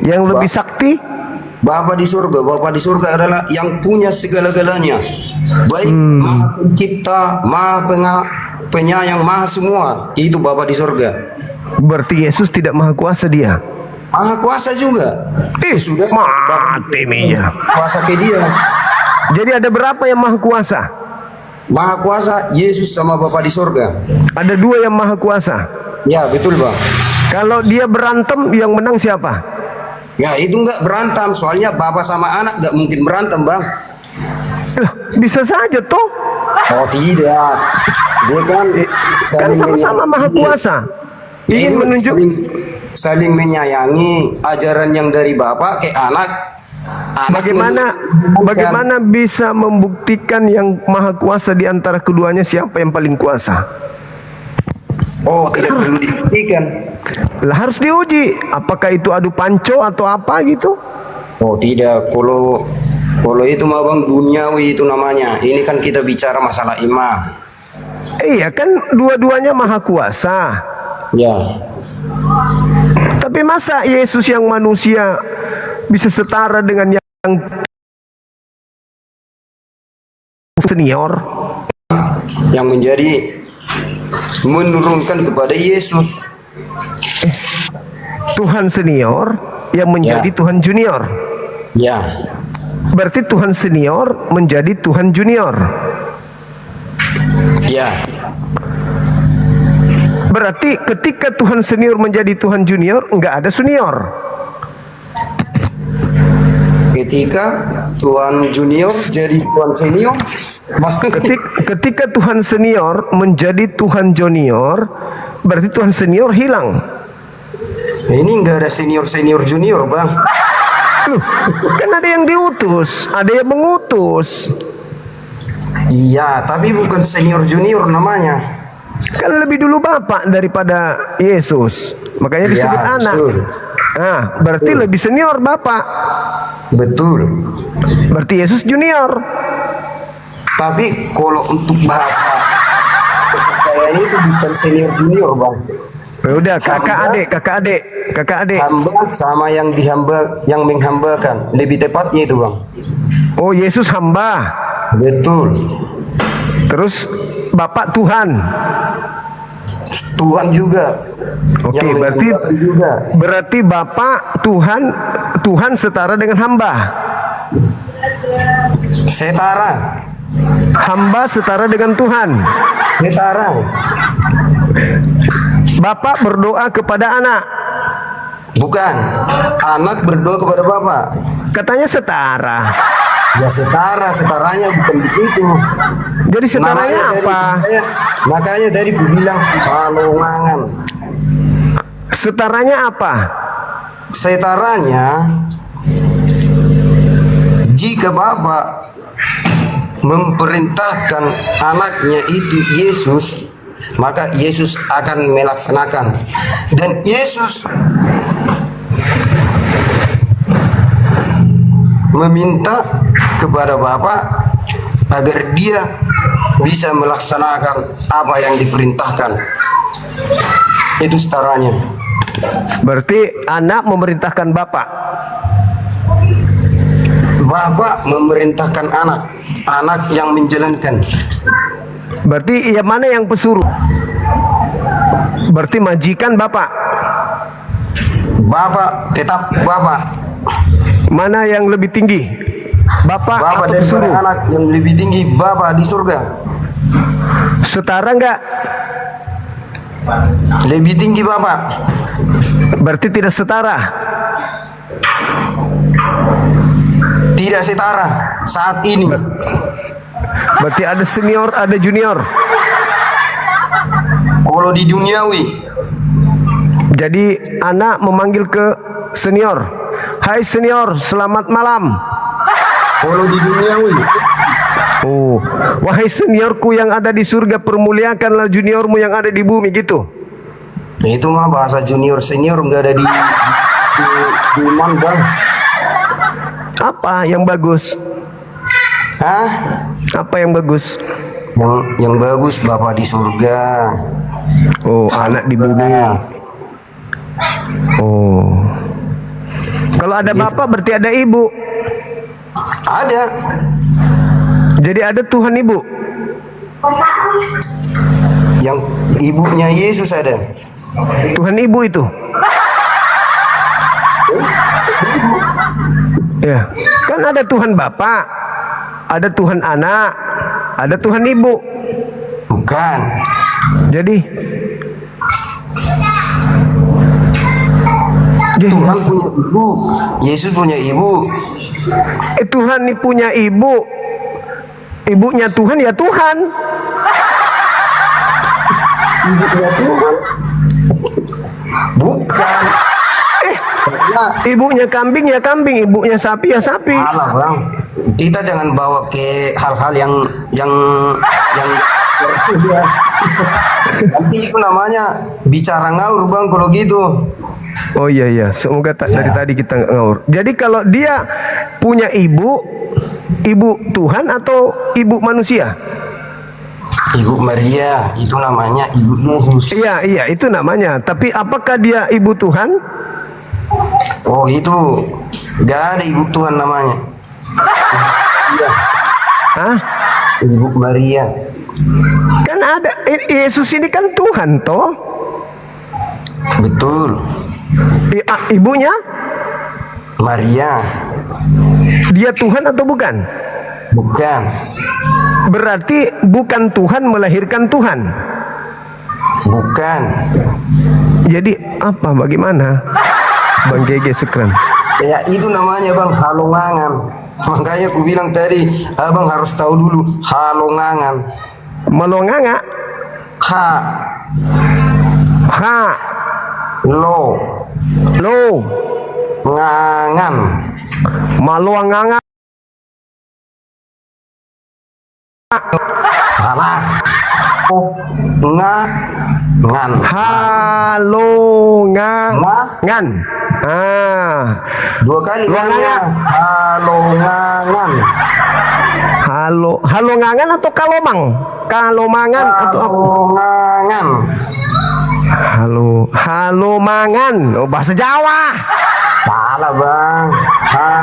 yang lebih sakti. Bapa di surga adalah yang punya segala-galanya. Baik Maha Pencipta, Penyayang, Maha semua. Itu Bapa di surga. Berarti Yesus tidak maha kuasa dia. Maha kuasa juga. Sudah mati Mia. kuasa ke dia. Jadi ada berapa yang maha kuasa? Maha kuasa Yesus sama Bapa di surga. Ada 2 yang maha kuasa. Ya, betul, Bang. Kalau dia berantem, yang menang siapa? Ya, itu enggak berantem. Soalnya Bapak sama anak enggak mungkin berantem, Bang. Bisa saja toh. Oh, tidak. Dia Kan sama-sama maha kuasa. Ingin menunjuk saling menyayangi, ajaran yang dari Bapak ke anak. Bagaimana bisa membuktikan yang maha kuasa di antara keduanya siapa yang paling kuasa? Oh, tidak perlu dibuktikan. Lah harus diuji. Apakah itu adu panco atau apa gitu? Oh, tidak. Kalau itu mah Bang duniawi itu namanya. Ini kan kita bicara masalah iman. Iya kan dua-duanya maha kuasa. Ya. Tapi masa Yesus yang manusia bisa setara dengan yang senior? Yang menjadi menurunkan kepada Yesus. Tuhan senior yang menjadi Tuhan junior. Ya. Berarti Tuhan senior menjadi Tuhan junior. Ya. Berarti ketika Tuhan senior menjadi Tuhan junior, enggak ada senior. Ketika Tuhan junior jadi Tuhan senior, ketika Tuhan senior menjadi Tuhan junior, berarti Tuhan senior hilang. ini enggak ada senior junior, Bang. Loh, kan ada yang diutus, ada yang mengutus. Iya, tapi bukan senior junior namanya. Kan lebih dulu Bapak daripada Yesus, makanya disebut anak. Betul. Nah, berarti lebih senior Bapak. Betul. Berarti Yesus junior. Tapi kalau untuk bahasa kayaknya itu bukan senior junior, Bang. Ya udah, kakak adik. Hamba sama yang dihamba, yang menghambakan. Lebih tepatnya itu, Bang. Oh, Yesus hamba. Betul. Terus Bapak Tuhan. Tuhan juga. Oke, Yang menghambakan juga. berarti Bapak Tuhan setara dengan hamba. Setara. Hamba setara dengan Tuhan. Setara. Bapak berdoa kepada anak. Bukan. Anak berdoa kepada Bapak. Katanya setara. Ya setaranya bukan begitu. Jadi setaranya apa? Makanya tadi ku bilang halongangan. Setaranya apa? Setaranya jika Bapak memerintahkan anaknya itu Yesus, maka Yesus akan melaksanakan. Dan Yesus meminta kepada Bapa agar dia bisa melaksanakan apa yang diperintahkan. Itu setaranya. Berarti anak memerintahkan Bapak. Bapak memerintahkan anak yang menjalankan. Berarti yang mana yang pesuruh? Berarti majikan Bapak. Bapak tetap Bapak. Mana yang lebih tinggi? Bapak Bapak atau daripada pesuruh? anak yang lebih tinggi Bapak di surga. Setara enggak? Lebih tinggi Bapak. Berarti tidak setara. Tidak setara saat ini. Berarti ada senior, ada junior. Kalau di duniawi, Jadi anak memanggil ke senior. Hai senior, selamat malam. kalau di duniawi, Oh, wahai seniorku yang ada di surga, permuliakanlah juniormu yang ada di bumi gitu. itu mah bahasa junior senior nggak ada di iman, Bang. Apa yang bagus? Hah? Apa yang bagus? Yang bagus Bapak di surga. Oh, anak di bumi. Oh, Kalau ada Gitu. bapak berarti ada ibu. Ada. Jadi ada Tuhan ibu. Yang ibunya Yesus ada. Tuhan ibu itu. Ya, kan ada Tuhan Bapak, ada Tuhan Anak, ada Tuhan Ibu. Bukan. Jadi Tuhan punya ibu. Yesus punya ibu. Tuhan ini punya ibu. Ibunya Tuhan ya Tuhan. Ibunya Tuhan. Bukan. Nah, Ibunya kambing ya kambing, ibunya sapi ya sapi. alah bang, kita jangan bawa ke hal-hal yang nanti itu namanya bicara ngaur bang kalau gitu. Oh iya iya, semoga dari tadi kita ngaur. Jadi kalau dia punya ibu, ibu Tuhan atau ibu manusia? Ibu Maria itu namanya ibu Yesus. Iya iya itu namanya. Tapi apakah dia ibu Tuhan? Oh itu gak ada ibu Tuhan namanya. Hah? Ibu Maria. Kan ada Yesus ini kan Tuhan toh? Betul. Ibunya? Maria. Dia Tuhan atau bukan? Bukan. Berarti bukan Tuhan melahirkan Tuhan. Bukan. Jadi apa bagaimana? Bang Gege Sukran. Ya itu namanya bang halongangan. Makanya aku bilang tadi abang harus tahu dulu halongangan. Malonganga. Ha Ha. lo Lo. ngangan. Maluanganga. Salah. Oh, ngan. Halongangan. Dua kali Luanganga. ngannya. Halongangan. Halongangan atau kalomang? Kalomangan atau apa? Halongangan. Halomangan. Oh, bahasa Jawa. Salah bang.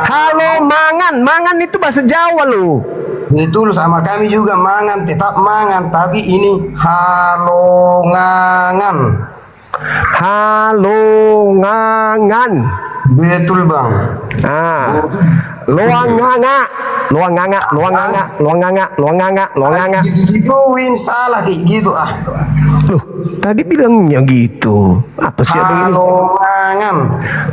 Halomangan. Mangan itu bahasa Jawa loh. Betul sama kami juga mangan, tetap mangan, tapi ini halongangan. Halongangan. Betul bang. Luanganga. Gitu-gituin salah kayak gitu ah. Loh, tadi bilangnya gitu. Apa sih abang ini? Halongangan.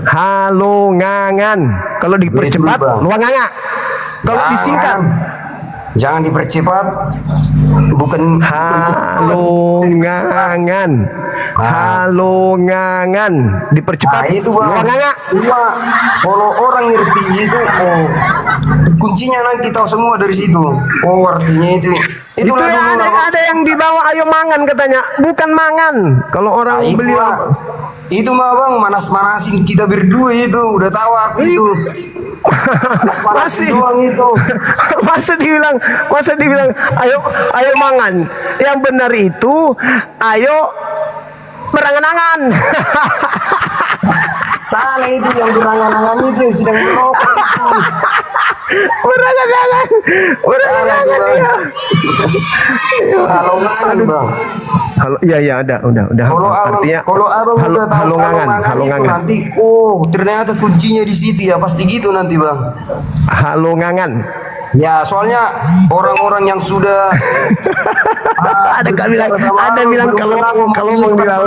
Halongangan. Kalau dipercepat, Betul, Bang. luanganga. Kalau disingkat, Jangan dipercepat. Bukan halongangan. Halongangan. Dipercepat, Nah itu bang. luanganga. Cuma kalau orang ngerti itu, oh, kuncinya nanti tahu semua dari situ. Oh artinya itu. Itu Itulah yang dulu. ada yang dibawa ayo mangan katanya, bukan mangan. Kalau orang Nah, beli itu mah bang manas-manasin kita berdua itu. Udah tahu aku itu. Manas-manasin doang itu. masa dibilang ayo mangan. Yang benar itu ayo berangan-angan. Salah itu yang berangan-angan itu yang sedang merokok itu. Berangan-angan ya. Halongangan bang. Halo, iya ada, udah. Kalau abang udah tahu halongangan itu halongangan. nanti, oh ternyata kuncinya di situ ya pasti gitu nanti bang. Halongangan. Ya soalnya orang-orang yang sudah Ada bilang kalau mau bilang.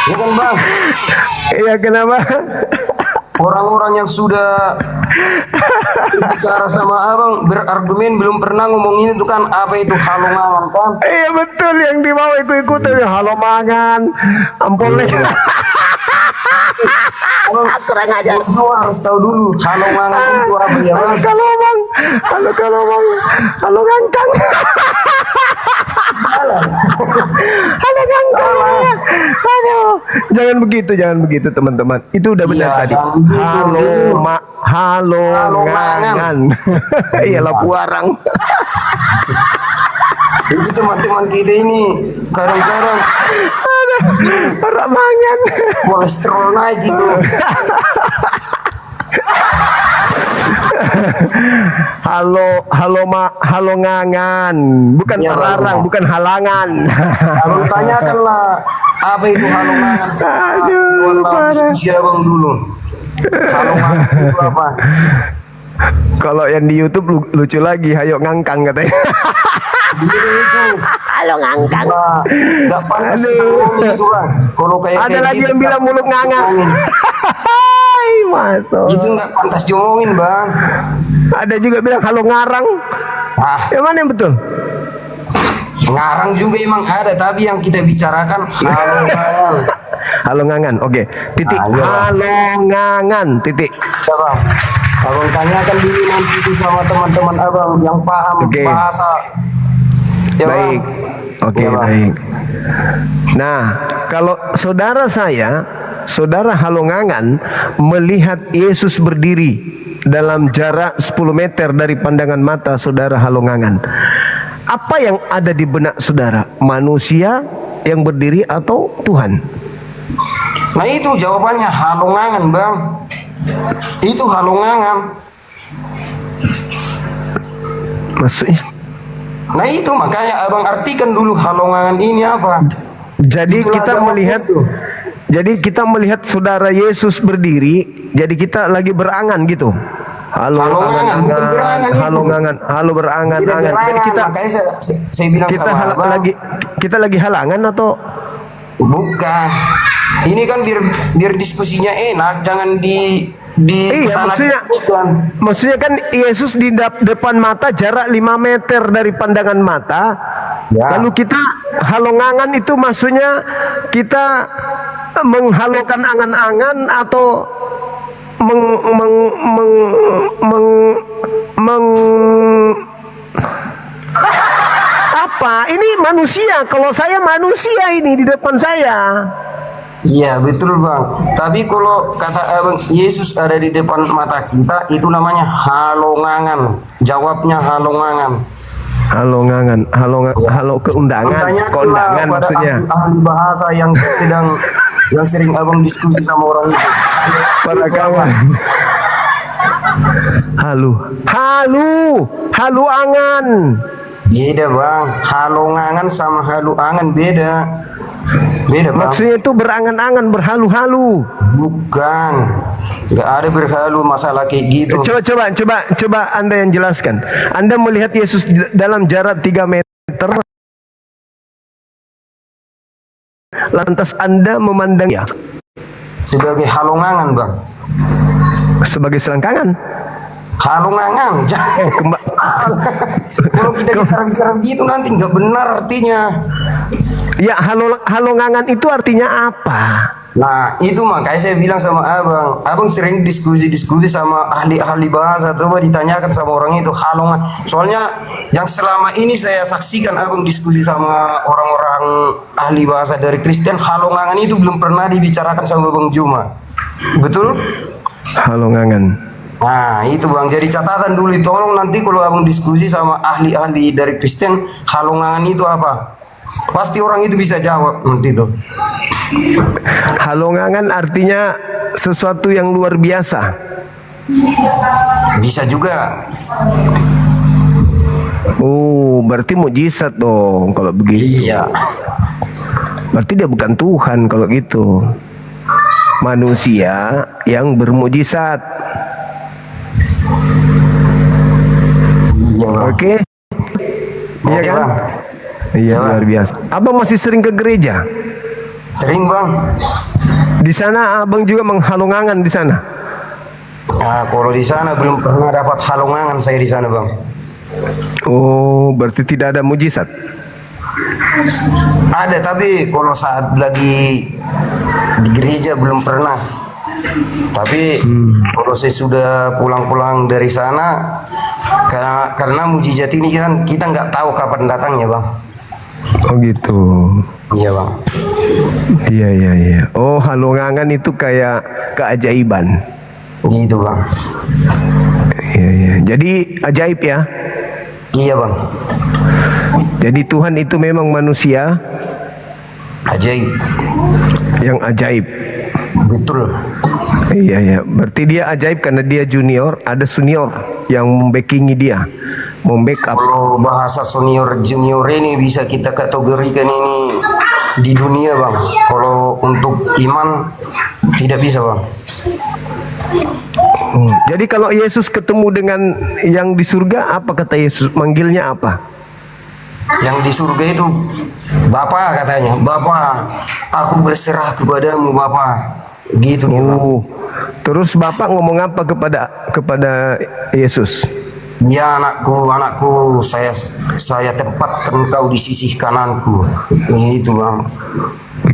Ya kan bang, Iya kenapa? orang-orang yang sudah bicara sama abang berargumen belum pernah ngomongin itu kan apa itu halongangan kan? Iya betul yang di bawah ikut-ikutan halo mangan. Ampun nih. Kurang ajar. Gua harus tahu dulu halongangan itu apa ya bang? Kalau bang, halo ngangkang. Halo ngangkang. Aduh, jangan begitu teman-teman. Itu udah benar Iya, tadi. jangan begitu. Halo ngangan. Iyalah puarang. Itu teman-teman kita ini kadang-kadang Orang mangan. kolesterol naik gitu. halo ngangan, bukan Iya, terlarang, Bang. bukan halangan. Abang tanyakanlah apa itu halongangan. Aduh, parah. Diskusi abang dulu. Halongangan itu apa? Kalau yang di YouTube lucu lagi, hayo ngangkang katanya. Halo ngangkang. Nah, nggak pantas Aduh. kita ngomong itu kan. Kalau kayak Ada lagi gitu, yang bilang mulut ngangang. Hai, masuk. itu nggak pantas diomongin bang. Ada juga bilang halo ngarang. Ah, Yang mana yang betul? ngarang juga emang ada, tapi yang kita bicarakan halongangan. Halo ngangan. Oke. Titik. Ah, iya, Bang. Halo ngangan. Titik. Ya, Bang. Abang tanyakan dulu nanti itu sama teman-teman abang yang paham Oke. bahasa. Ya, Bang. Baik. Oke, Iya, Bang. baik. Nah, kalau saudara Halongangan melihat Yesus berdiri dalam jarak 10 meter dari pandangan mata saudara Halongangan, apa yang ada di benak saudara? Manusia yang berdiri atau Tuhan? Nah itu jawabannya halongangan bang. Itu halongangan. Maksudnya? Nah itu makanya abang artikan dulu halongangan ini apa. Jadi Itulah kita jawaban melihat itu. Jadi kita melihat saudara Yesus berdiri, jadi kita lagi berangan gitu. Halo Halongangan, bukan berangan itu. halo berangan-angan. Tidak Jadi berangan, kita makanya saya bilang kita sama abang. kita lagi halangan atau Bukan. Ini kan biar diskusinya enak, jangan di Iya, kesana maksudnya- maksudnya kan Yesus di depan mata jarak 5 meter dari pandangan mata. Ya. Lalu kita halongangan itu maksudnya kita menghalokan angan-angan atau apa? Ini manusia. Kalau saya manusia ini di depan saya. Iya betul bang. Tapi kalau kata abang Yesus ada di depan mata kita, itu namanya halongangan. Jawabnya halongangan. Halongangan, halo keundangan, Tanyakanlah keundangan pada maksudnya. ahli bahasa yang sering abang diskusi sama orang itu. Para kawan. Halu angan. Beda bang. Halongangan sama haluangan beda. Beda bang. Maksudnya itu berangan-angan, berhalu-halu. Bukan. Nggak ada berhalu masalah kayak gitu. Coba Anda yang jelaskan. Anda melihat Yesus dalam jarak 3 meter. Lantas Anda memandang ya Sebagai halongangan bang. sebagai selangkangan. Halongangan. Kalau kita bicara gitu nanti nggak benar artinya. Ya, halongangan itu artinya apa? Nah itu makanya saya bilang sama abang sering diskusi sama ahli bahasa. Coba ditanyakan sama orang itu halongan. Soalnya yang selama ini saya saksikan abang diskusi sama orang-orang ahli bahasa dari Kristen, halongangan itu belum pernah dibicarakan sama Bang Juma. Betul? Halongangan. Nah itu bang, jadi catatan dulu. Tolong nanti kalau abang diskusi sama ahli-ahli dari Kristen, halongangan itu apa? Pasti orang itu bisa jawab nanti tuh. Halongangan artinya sesuatu yang luar biasa. Bisa juga. Oh, berarti mukjizat dong kalau begitu. Iya. Berarti dia bukan Tuhan kalau gitu. Manusia yang bermukjizat. Iya bang. Oke? Iya Oke, kan? Bang. Iya, Bang. luar biasa. Abang masih sering ke gereja? Sering bang. Di sana abang juga menghalongangan di sana. Nah kalau di sana belum pernah dapat halongangan saya di sana bang. Oh, berarti tidak ada mujizat. Ada tapi kalau saat lagi di gereja belum pernah. Tapi kalau saya sudah pulang dari sana, karena mujizat ini kan kita nggak tahu kapan datangnya bang. Oh gitu. Iya bang. Iya. Oh, halongangan itu kayak keajaiban. Gitu bang. Iya. Jadi ajaib ya. Iya bang. Jadi Tuhan itu memang manusia Ajaib. yang ajaib. Betul. Iya ya, berarti dia ajaib karena dia junior, ada senior yang membackingi dia, membackup. Kalau bahasa senior junior ini bisa kita kategorikan ini di dunia bang. Kalau untuk iman tidak bisa bang. Jadi kalau Yesus ketemu dengan yang di surga, apa kata Yesus? Manggilnya apa? Yang di surga itu Bapa katanya, Bapa, aku berserah kepadamu Bapa. Gitu dia bang. Terus Bapak ngomong apa kepada Yesus? Ya anakku, saya tempatkan kau di sisi kananku. Itu bang.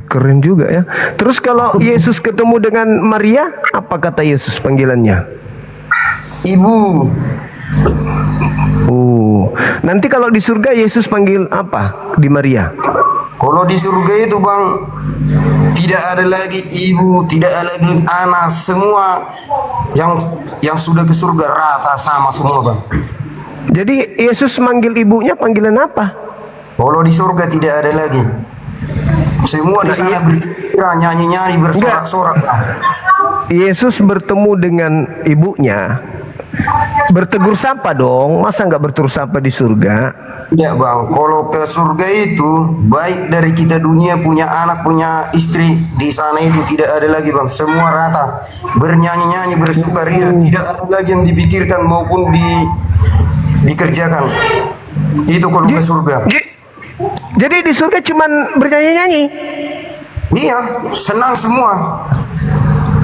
Keren juga ya. Terus kalau Yesus ketemu dengan Maria, apa kata Yesus panggilannya? Ibu. Nanti kalau di surga Yesus panggil apa di Maria? Kalau di surga itu bang, tidak ada lagi ibu, tidak ada lagi anak, semua yang sudah ke surga rata sama semua bang. Jadi Yesus manggil ibunya panggilan apa? Kalau di surga tidak ada lagi. Semua di sana nyanyi-nyanyi bersorak-sorak. Yesus bertemu dengan ibunya, bertegur sapa dong. Masa nggak bertegur sapa di surga? Ya bang, kalau ke surga itu baik dari kita dunia punya anak punya istri di sana itu tidak ada lagi bang, semua rata bernyanyi-nyanyi bersukaria, tidak ada lagi yang dipikirkan maupun dikerjakan. Itu kalau ke surga. Jadi di surga cuman bernyanyi-nyanyi. Iya, senang semua.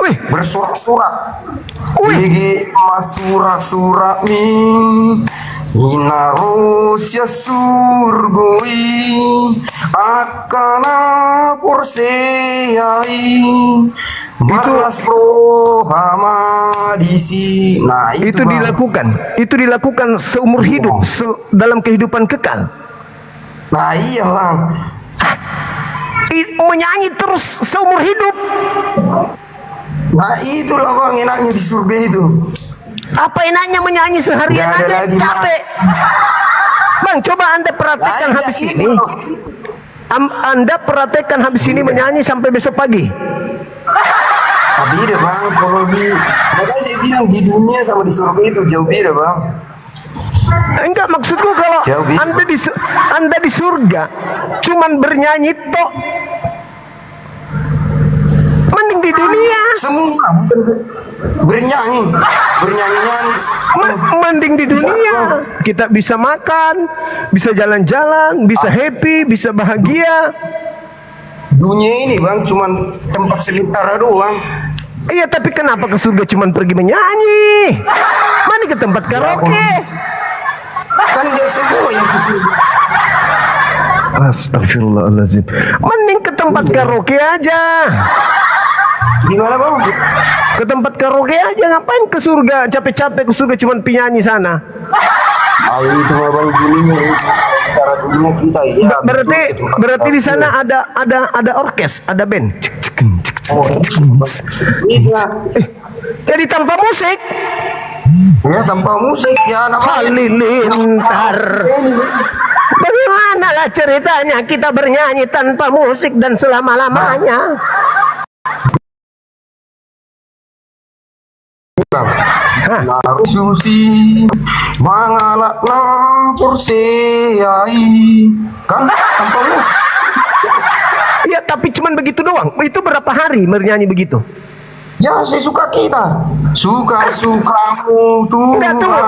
Wih, Bersorak-sorak. Wih. Gigi masurak-surak min Inarosya surgoi akana porseyai balas rohamadisi. Nah itu Bang. Itu dilakukan seumur hidup, dalam kehidupan kekal. Nah iya bang. Menyanyi terus seumur hidup. Nah itulah bang enaknya di surga itu. Apa enaknya menyanyi seharian Nggak ada aja lagi, capek. Bang, coba Anda perhatikan Nah, habis iya, ini. Anda perhatikan habis ini menyanyi sampai besok pagi. Tapi beda bang, kalau makanya saya bilang di dunia sama di surga itu jauh beda bang. Enggak, maksudku kalau Jauh beda. Anda di surga cuman bernyanyi tok. Mending di dunia. Semua bernyanyi. Mending di dunia. Kita bisa makan, bisa jalan-jalan, bisa happy, bisa bahagia. Dunia ini bang cuman tempat sementara doang. Iya, tapi kenapa ke surga cuman pergi menyanyi? Mana ke tempat karaoke? Kan nggak semua yang ke surga. Astagfirullahaladzim. Mending ke tempat karaoke aja. Gimana bang? Ke tempat karaoke aja, ngapain ke surga? Capek-capek ke surga cuman penyanyi sana. Ayo itu mah bang dunia. Cara dunia kita ya. Berarti di sana ada orkes, ada band. Jadi tanpa musik. Ya tanpa musik ya namanya. Halilintar. Bagaimana lah ceritanya kita bernyanyi tanpa musik dan selama-lamanya? Susi mangalakna porseyai kan tanpa musik. Iya, tapi cuman begitu doang. Itu berapa hari bernyanyi begitu? Ya saya suka kita. Suka-sukamu Enggak, Tuhan. tunggu.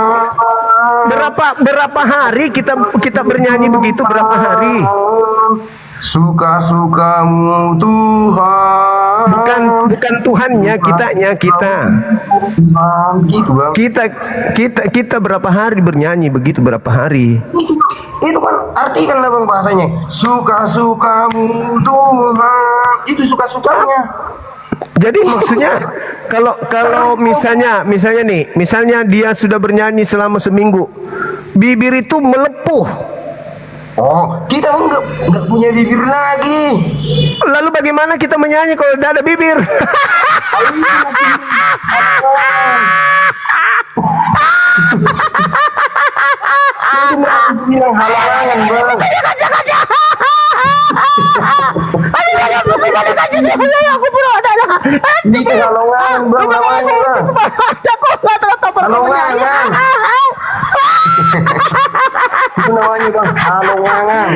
Berapa hari kita bernyanyi begitu, berapa hari? Suka-sukamu Tuhan. Bukan Tuhannya, kita. Gitu bang. Kita berapa hari bernyanyi begitu, berapa hari? Itu kan artikan lah bang bahasanya. Suka-sukamu Tuhan. Itu suka-sukanya. Jadi maksudnya kalau misalnya dia sudah bernyanyi selama seminggu, bibir itu melepuh. Oh, kita enggak punya bibir lagi. Lalu bagaimana kita menyanyi kalau tidak ada bibir? Bilang halangan bang. Aku pura Itu halongan bang namanya bang. Halongan. Itu namanya bang halongan.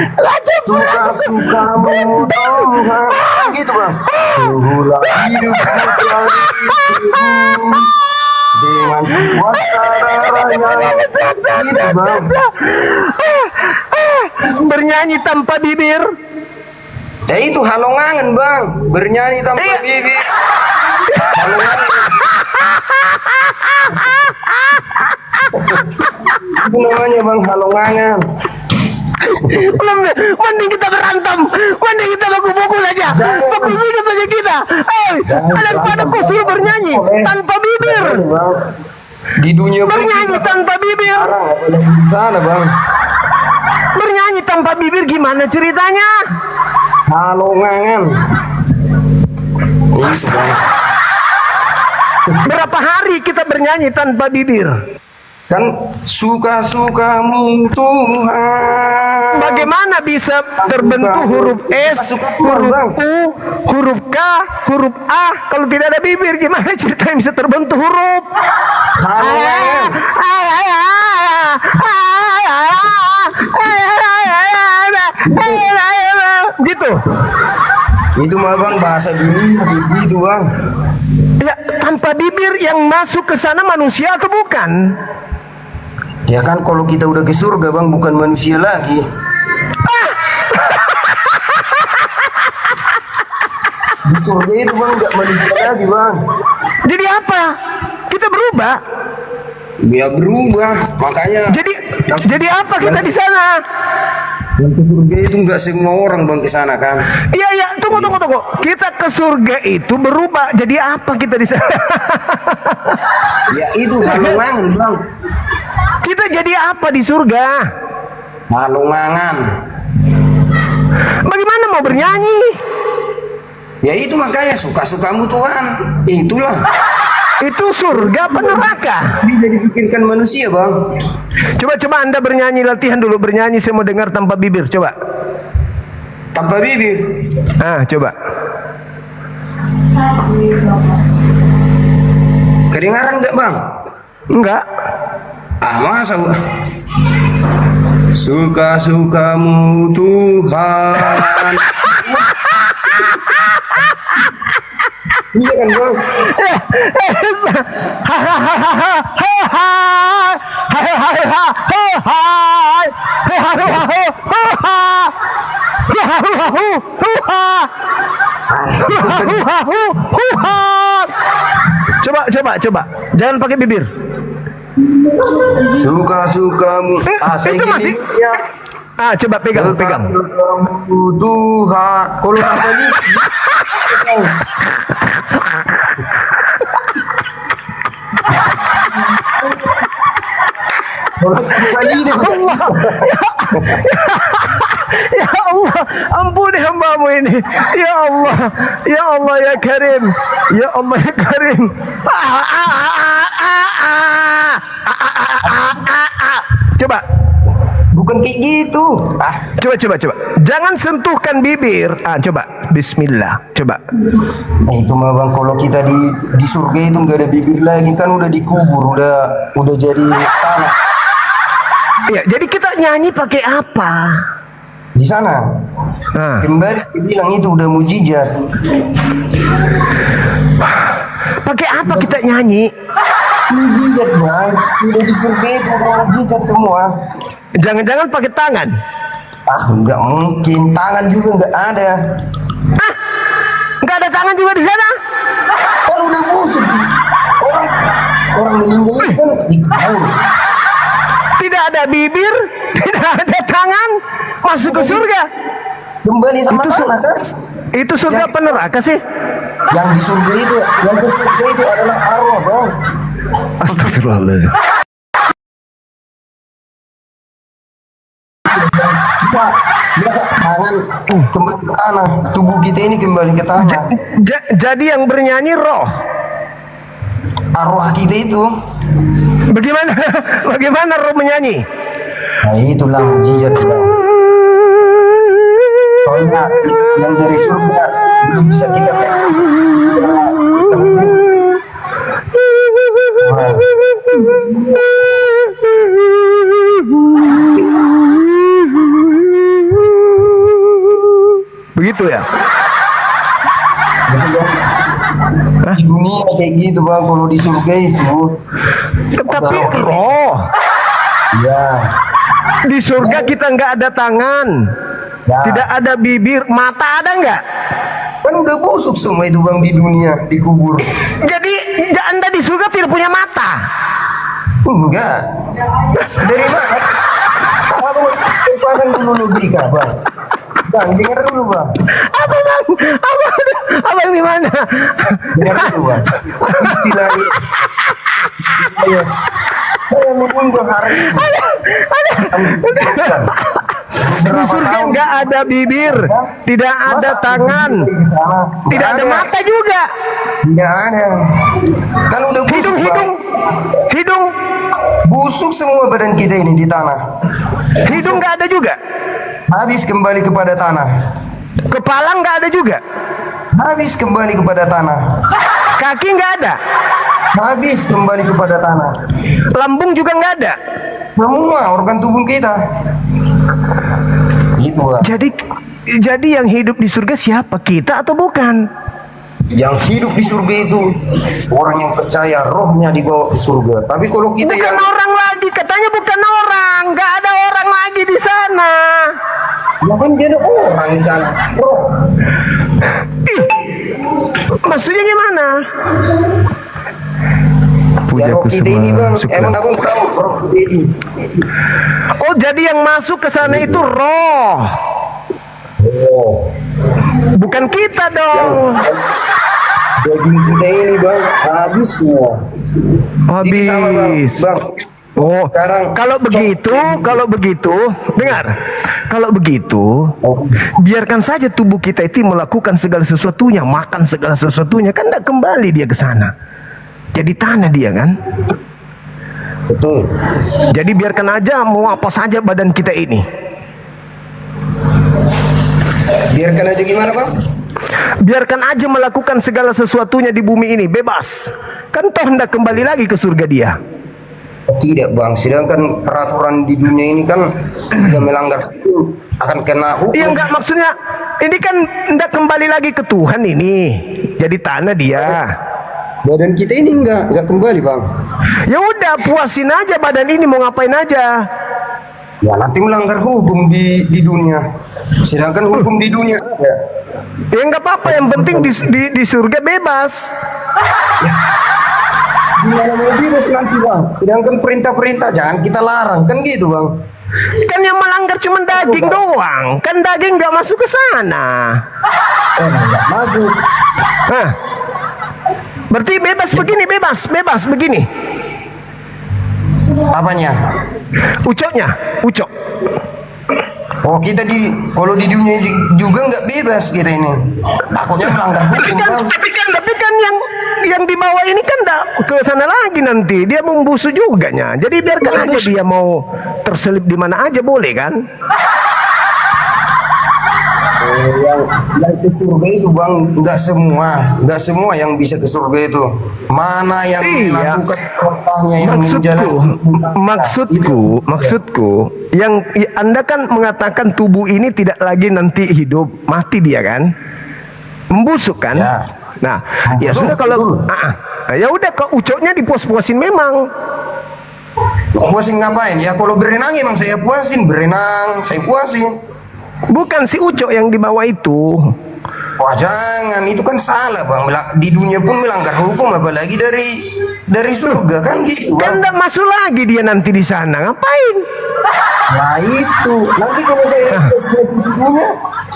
Suka-sukamu Tuhan. Gitu bang. Tunggulah hidup dengan kuasa darahnya. Gitu bang. Bernyanyi tanpa bibir. Ya itu halongan bang. Bernyanyi tanpa bibir. Halongan. Itu namanya bang halongan. Mending kita berantem, mending kita baku-baku saja, baku saja kita. Daripada kau suruh bernyanyi tanpa bibir. Di dunia Bernyanyi tanpa bibir. di sana bang. Bernyanyi tanpa bibir gimana ceritanya? Halongan. Itu bang. Berapa hari kita bernyanyi tanpa bibir? Kan suka-sukamu Tuhan. Bagaimana bisa terbentuk huruf S, huruf U, huruf K, huruf A kalau tidak ada bibir? Gimana ceritanya bisa terbentuk huruf? Halongan. Gitu. Itu mah bang bahasa dunia gitu bang. Ya, tanpa bibir yang masuk ke sana manusia atau bukan? Ya kan kalau kita udah ke surga bang bukan manusia lagi. Di surga itu bang nggak manusia lagi bang. Jadi apa? Kita berubah. Dia berubah makanya. Jadi apa kita di sana? Yang ke surga itu nggak semua orang bang ke sana kan. Iya, tunggu. Kita ke surga itu berubah. Jadi apa kita di sana? Ya itu halongan bang. Kita jadi apa di surga? Halongan. Bagaimana mau bernyanyi? Ya itu makanya suka-sukamu Tuhan. Itulah. Itu surga apa neraka? Bisa dipikirkan manusia bang. Coba Anda bernyanyi, latihan dulu bernyanyi. Saya mau dengar tanpa bibir. Coba. Tanpa bibir. Coba. Kedengaran nggak bang? Enggak. Masa gua? Suka-sukamu Tuhan. Iya kan bang? Coba. Jangan pakai bibir. Suka-sukamu. Itu masih. Coba pegang. Suka-sukamu Tuhan. Kalau apa ini? Ya Allah, ampuni hambamu ini. Ya Allah ya Karim. Ya Allah ya Karim. Coba. Bukan kayak gitu. Coba. Jangan sentuhkan bibir. Coba. Bismillah. Coba. Nah itu mah bang, kalau kita di surga itu nggak ada bibir lagi kan, udah dikubur, udah jadi tanah. Iya, jadi kita nyanyi pakai apa? Di sana. Kembali bilang itu udah mujizat. Pakai apa kita nyanyi? Mujizat bang, sudah di surga itu udah mujizat semua. Jangan-jangan pakai tangan? Nggak mungkin, tangan juga nggak ada. Nggak ada tangan juga di sana? Kan udah busuk. Orang meninggal itu kan dikubur. Tidak ada bibir, tidak ada tangan, masuk ke surga. Kembali sama tanah kan? Itu surga apa neraka sih? Yang di surga itu, yang ke surga itu adalah arwah bang. Astagfirullahaladzim. Biasa tangan kembali ke tanah, tubuh kita ini kembali ke tanah. Jadi yang bernyanyi roh. Arwah kita itu. Bagaimana roh menyanyi? Nah itulah mujizat. Soalnya yang dari surga belum bisa kita Begitu ya? Di dunia kayak gitu bang, kalau di surga itu. Tapi roh Ya. di surga kita nggak ada tangan, Ya. tidak ada bibir, mata ada nggak? Kan udah busuk semua itu bang di dunia, dikubur. Jadi Anda di surga tidak punya mata. Enggak. Dari mana? Aku lupakan dulu logika bang. Bang, dengar dulu bang. Apa bang? Abang di mana? Dengar dulu bang. Istilahnya. Saya menunggu hari ini. Di surga nggak ada bibir, tidak ada tangan, tidak ada mata juga. Tidak ada. Kan udah busuk bang. Hidung Busuk semua badan kita ini di tanah. nggak ada juga. Habis kembali kepada tanah. Kepala nggak ada juga. Habis kembali kepada tanah. Kaki nggak ada. Habis kembali kepada tanah. Lambung juga nggak ada. Semua organ tubuh kita. Itu bang. Jadi yang hidup di surga siapa? Kita atau bukan? Yang hidup di surga itu orang yang percaya rohnya dibawa ke surga. Tapi kalau kita Bukan yang orang lagi, katanya bukan orang, nggak ada orang lagi di sana. kan dia ada orang di sana. Roh. Ih, maksudnya gimana? Ya, roh kita ini bang. Emang abang tahu roh kita ini? Oh, jadi yang masuk ke sana itu roh, Oh. bukan kita dong. Daging kita ini bang habis semua. Jadi sama, bang. Habis. Bang. Oh, Sekarang kalau begitu, dengar. Kalau begitu, biarkan saja tubuh kita itu melakukan segala sesuatunya, makan segala sesuatunya, kan tidak kembali dia ke sana. Jadi tanah dia kan. Betul. Jadi biarkan aja mau apa saja badan kita ini. Biarkan aja gimana bang? Biarkan aja melakukan segala sesuatunya di bumi ini, bebas. Kan toh hendak kembali lagi ke surga dia. Tidak bang, sedangkan peraturan di dunia ini kan sudah melanggar itu akan kena hukum. Iya enggak, maksudnya ini kan hendak kembali lagi ke Tuhan ini. Jadi tanah dia. Badan kita ini enggak kembali bang. Ya udah, puasin aja badan ini, mau ngapain aja. Ya nanti melanggar hukum di dunia. Sedangkan hukum di dunia ada. Ya enggak apa-apa, yang penting di surga bebas. Gimana mau bebas nanti bang? Sedangkan perintah-perintah jangan kita larang kan gitu bang. Kan yang melanggar cuma daging doang. Kan daging nggak masuk ke sana. Enggak masuk. Hah? Berarti bebas begini, bebas begini. Apanya? Ucoknya, ucok. Oh kita kalau di dunia juga nggak bebas kita ini. Takutnya melanggar hukum bang. Tapi kan yang di bawah ini kan enggak ke sana lagi nanti. Dia membusuk juga nya. Jadi biarkan aja dia mau terselip di mana aja boleh kan? Yang ke surga itu bang nggak semua yang bisa ke surga itu. Mana yang Iya. melakukan perintahnya yang Maksudku, yang Anda kan mengatakan tubuh ini tidak lagi nanti hidup, mati dia kan, membusuk kan? Ya. Nah, ya Membusuk, sudah kalau, betul. ya udah kok ucoknya dipuas-puasin memang. Puasin ngapain? Ya kalau berenang emang saya puasin, berenang saya puasin. Bukan si ucok yang di bawah itu. Wah jangan, itu kan salah bang. Di dunia pun melanggar hukum, apalagi dari surga kan gitu Kan bang. tidak masuk lagi dia nanti di sana, ngapain? Nah itu, nanti kalau saya punya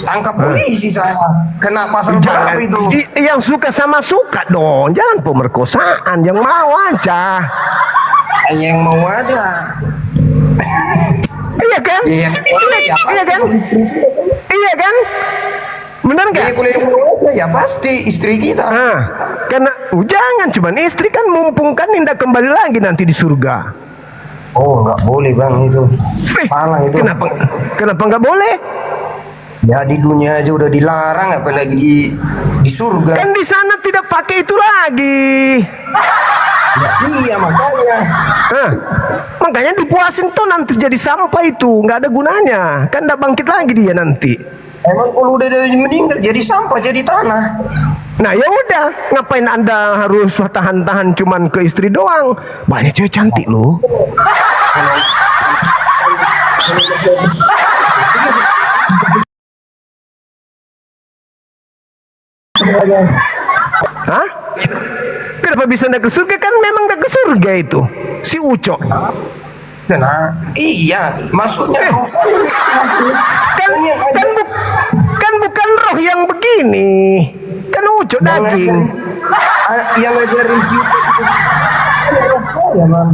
tangkap polisi saya, kena pasal berapa itu? Yang suka sama suka dong, jangan pemerkosaan, yang mau aja. Yang mau aja. Iya kan? Iya, Iya kan? Iya kan? Benar nggak? Ya, kalau yang mau aja ya pasti istri kita. Karena jangan cuman istri kan, mumpung kan tidak kembali lagi nanti di surga. Oh nggak boleh bang itu. Salah itu. Kenapa nggak boleh? Ya di dunia aja udah dilarang, apalagi di di surga. Kan di sana tidak pakai itu lagi. Ya, iya makanya. Nah, makanya dipuasin tuh nanti jadi sampah itu, nggak ada gunanya. Kan nggak bangkit lagi dia nanti. Emang kalau udah meninggal jadi sampah, jadi tanah. Nah ya udah, ngapain Anda harus tahan-tahan cuman ke istri doang? Banyak cewek cantik loh. Hah? Kenapa bisa ndak ke surga? Kan memang ndak ke surga itu si Ucok. Nah, iya, maksudnya kan kan bukan roh yang begini, kan Ucok daging. Yang ngajarin si Ucok itu roh saya, Bang.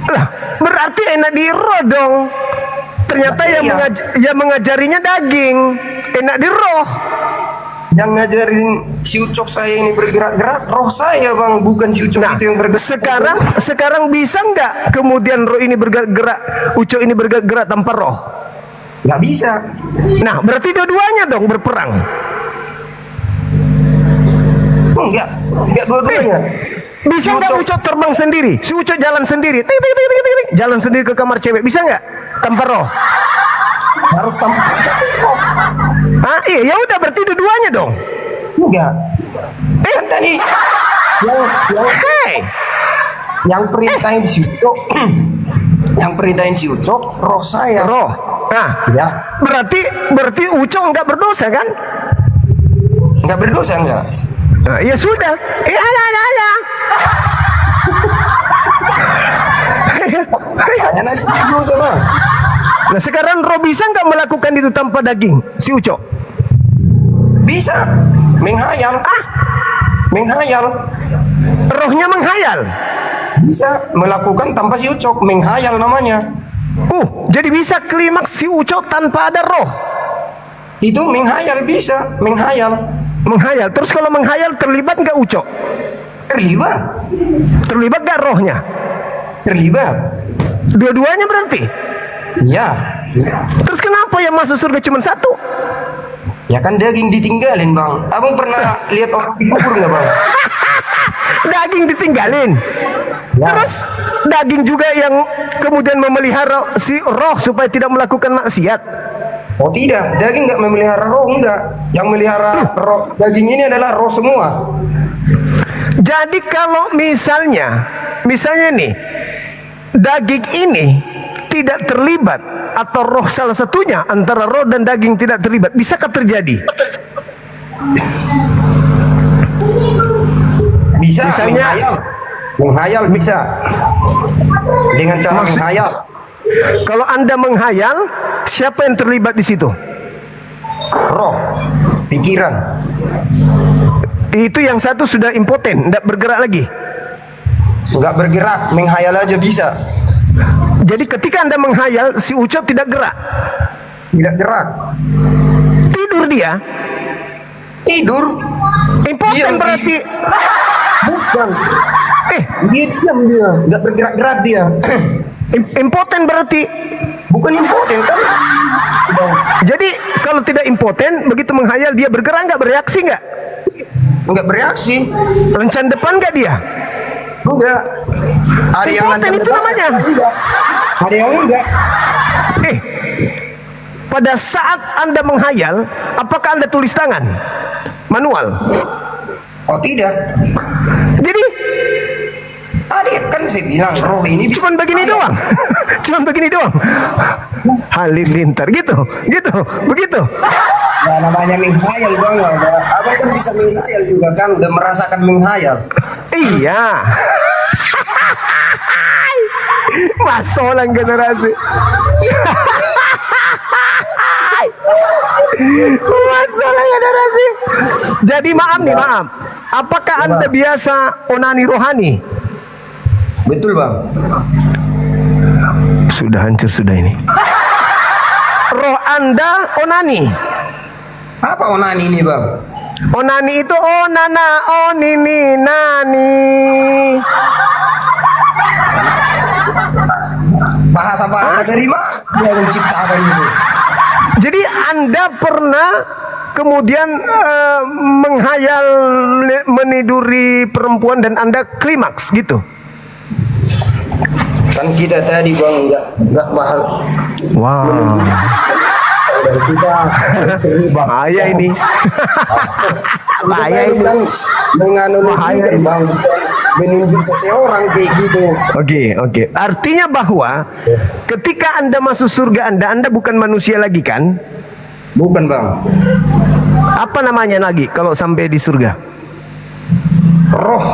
Lah, berarti enak di roh dong. Ternyata Nah, yang mengajarinya daging, enak di roh. Yang ngajarin si Ucok saya ini bergerak-gerak roh saya, Bang, bukan si Ucok Nah, itu yang bergerak. sekarang bisa nggak kemudian roh ini bergerak, Ucok ini bergerak tanpa roh? Nggak bisa. Nah, berarti dua-duanya dong berperang. Enggak dua-duanya. Bisa nggak Ucok terbang sendiri? Si Ucok jalan sendiri, ting, ting, ting, ting, ting, ting. Jalan sendiri ke kamar cewek, bisa nggak? Tanpa roh? Harus tanpa. Ah, iya, ya udah berarti dua-duanya dong. Enggak. Kan tadi Hei, yang perintahin si Ucok, yang perintahin si Ucok roh saya. roh. Nah, Ya, berarti Ucok nggak berdosa kan? nggak berdosa enggak? Nah, ya sudah. Ada. Hanya nanti berdosa, Bang. Nah, sekarang roh bisa nggak melakukan itu tanpa daging, si Ucok? Bisa menghayal. Menghayal. Rohnya menghayal. Bisa melakukan tanpa si Ucok, menghayal namanya. Jadi bisa klimaks si Ucok tanpa ada roh. Itu menghayal, bisa menghayal. Menghayal. Terus kalau menghayal terlibat nggak Ucok? Terlibat. Terlibat nggak rohnya? Terlibat. Dua-duanya berarti. Ya. Terus kenapa yang masuk surga cuma satu? Ya kan daging ditinggalin, Bang. Abang pernah lihat orang dikubur nggak, Bang? Daging ditinggalin. Ya. Terus daging juga yang kemudian memelihara si roh supaya tidak melakukan maksiat. Oh tidak, daging nggak memelihara roh, enggak. Yang melihara roh daging ini adalah roh semua. Jadi kalau misalnya nih daging ini tidak terlibat atau roh salah satunya antara roh dan daging tidak terlibat, bisakah terjadi? Bisa Misalnya- menghayal bisa. Dengan cara menghayal. Kalau Anda menghayal, siapa yang terlibat di situ? Roh, pikiran. Itu yang satu sudah impoten, tidak bergerak lagi. Nggak bergerak, menghayal aja bisa. Jadi ketika Anda menghayal, si Ucok tidak gerak. Tidak gerak. Tidur dia. Tidur. Impoten Diam, berarti. Bukan. Eh, Dia diam dia. Nggak bergerak-gerak dia. impoten berarti. Bukan impoten kan? Jadi kalau tidak impoten, begitu menghayal dia bergerak nggak, bereaksi nggak? Nggak bereaksi. Lencan depan nggak dia? Enggak. Ada yang Impoten itu namanya. Enggak. Ada yang enggak. Pada saat Anda menghayal, apakah Anda tulis tangan? Manual. Oh tidak. Jadi Ada kan saya bilang roh ini bisa cuman begini menghayal. doang. Cuman begini doang. Halilintar gitu, begitu. Ya namanya menghayal, Bang. Abang kan bisa menghayal juga kan, udah merasakan menghayal. Iya. Masolang generasi. Masalah generasi. Jadi maaf. Apakah Anda biasa onani rohani? Betul, Bang. Sudah hancur sudah ini. Roh Anda onani. Apa onani ini, Bang? Onani itu onana onini nani. Bahasa dari mana dia menciptakan itu? Jadi Anda pernah kemudian menghayal meniduri perempuan dan Anda klimaks gitu? Kan kita tadi bang nggak mahal. Wow. Dan kita Bahaya ini. Bahaya ini. kan menganalogikan bang, menunjuk seseorang kayak gitu. Oke. Artinya bahwa ketika Anda masuk surga Anda bukan manusia lagi kan? Bukan bang, Apa namanya lagi kalau sampai di surga? roh.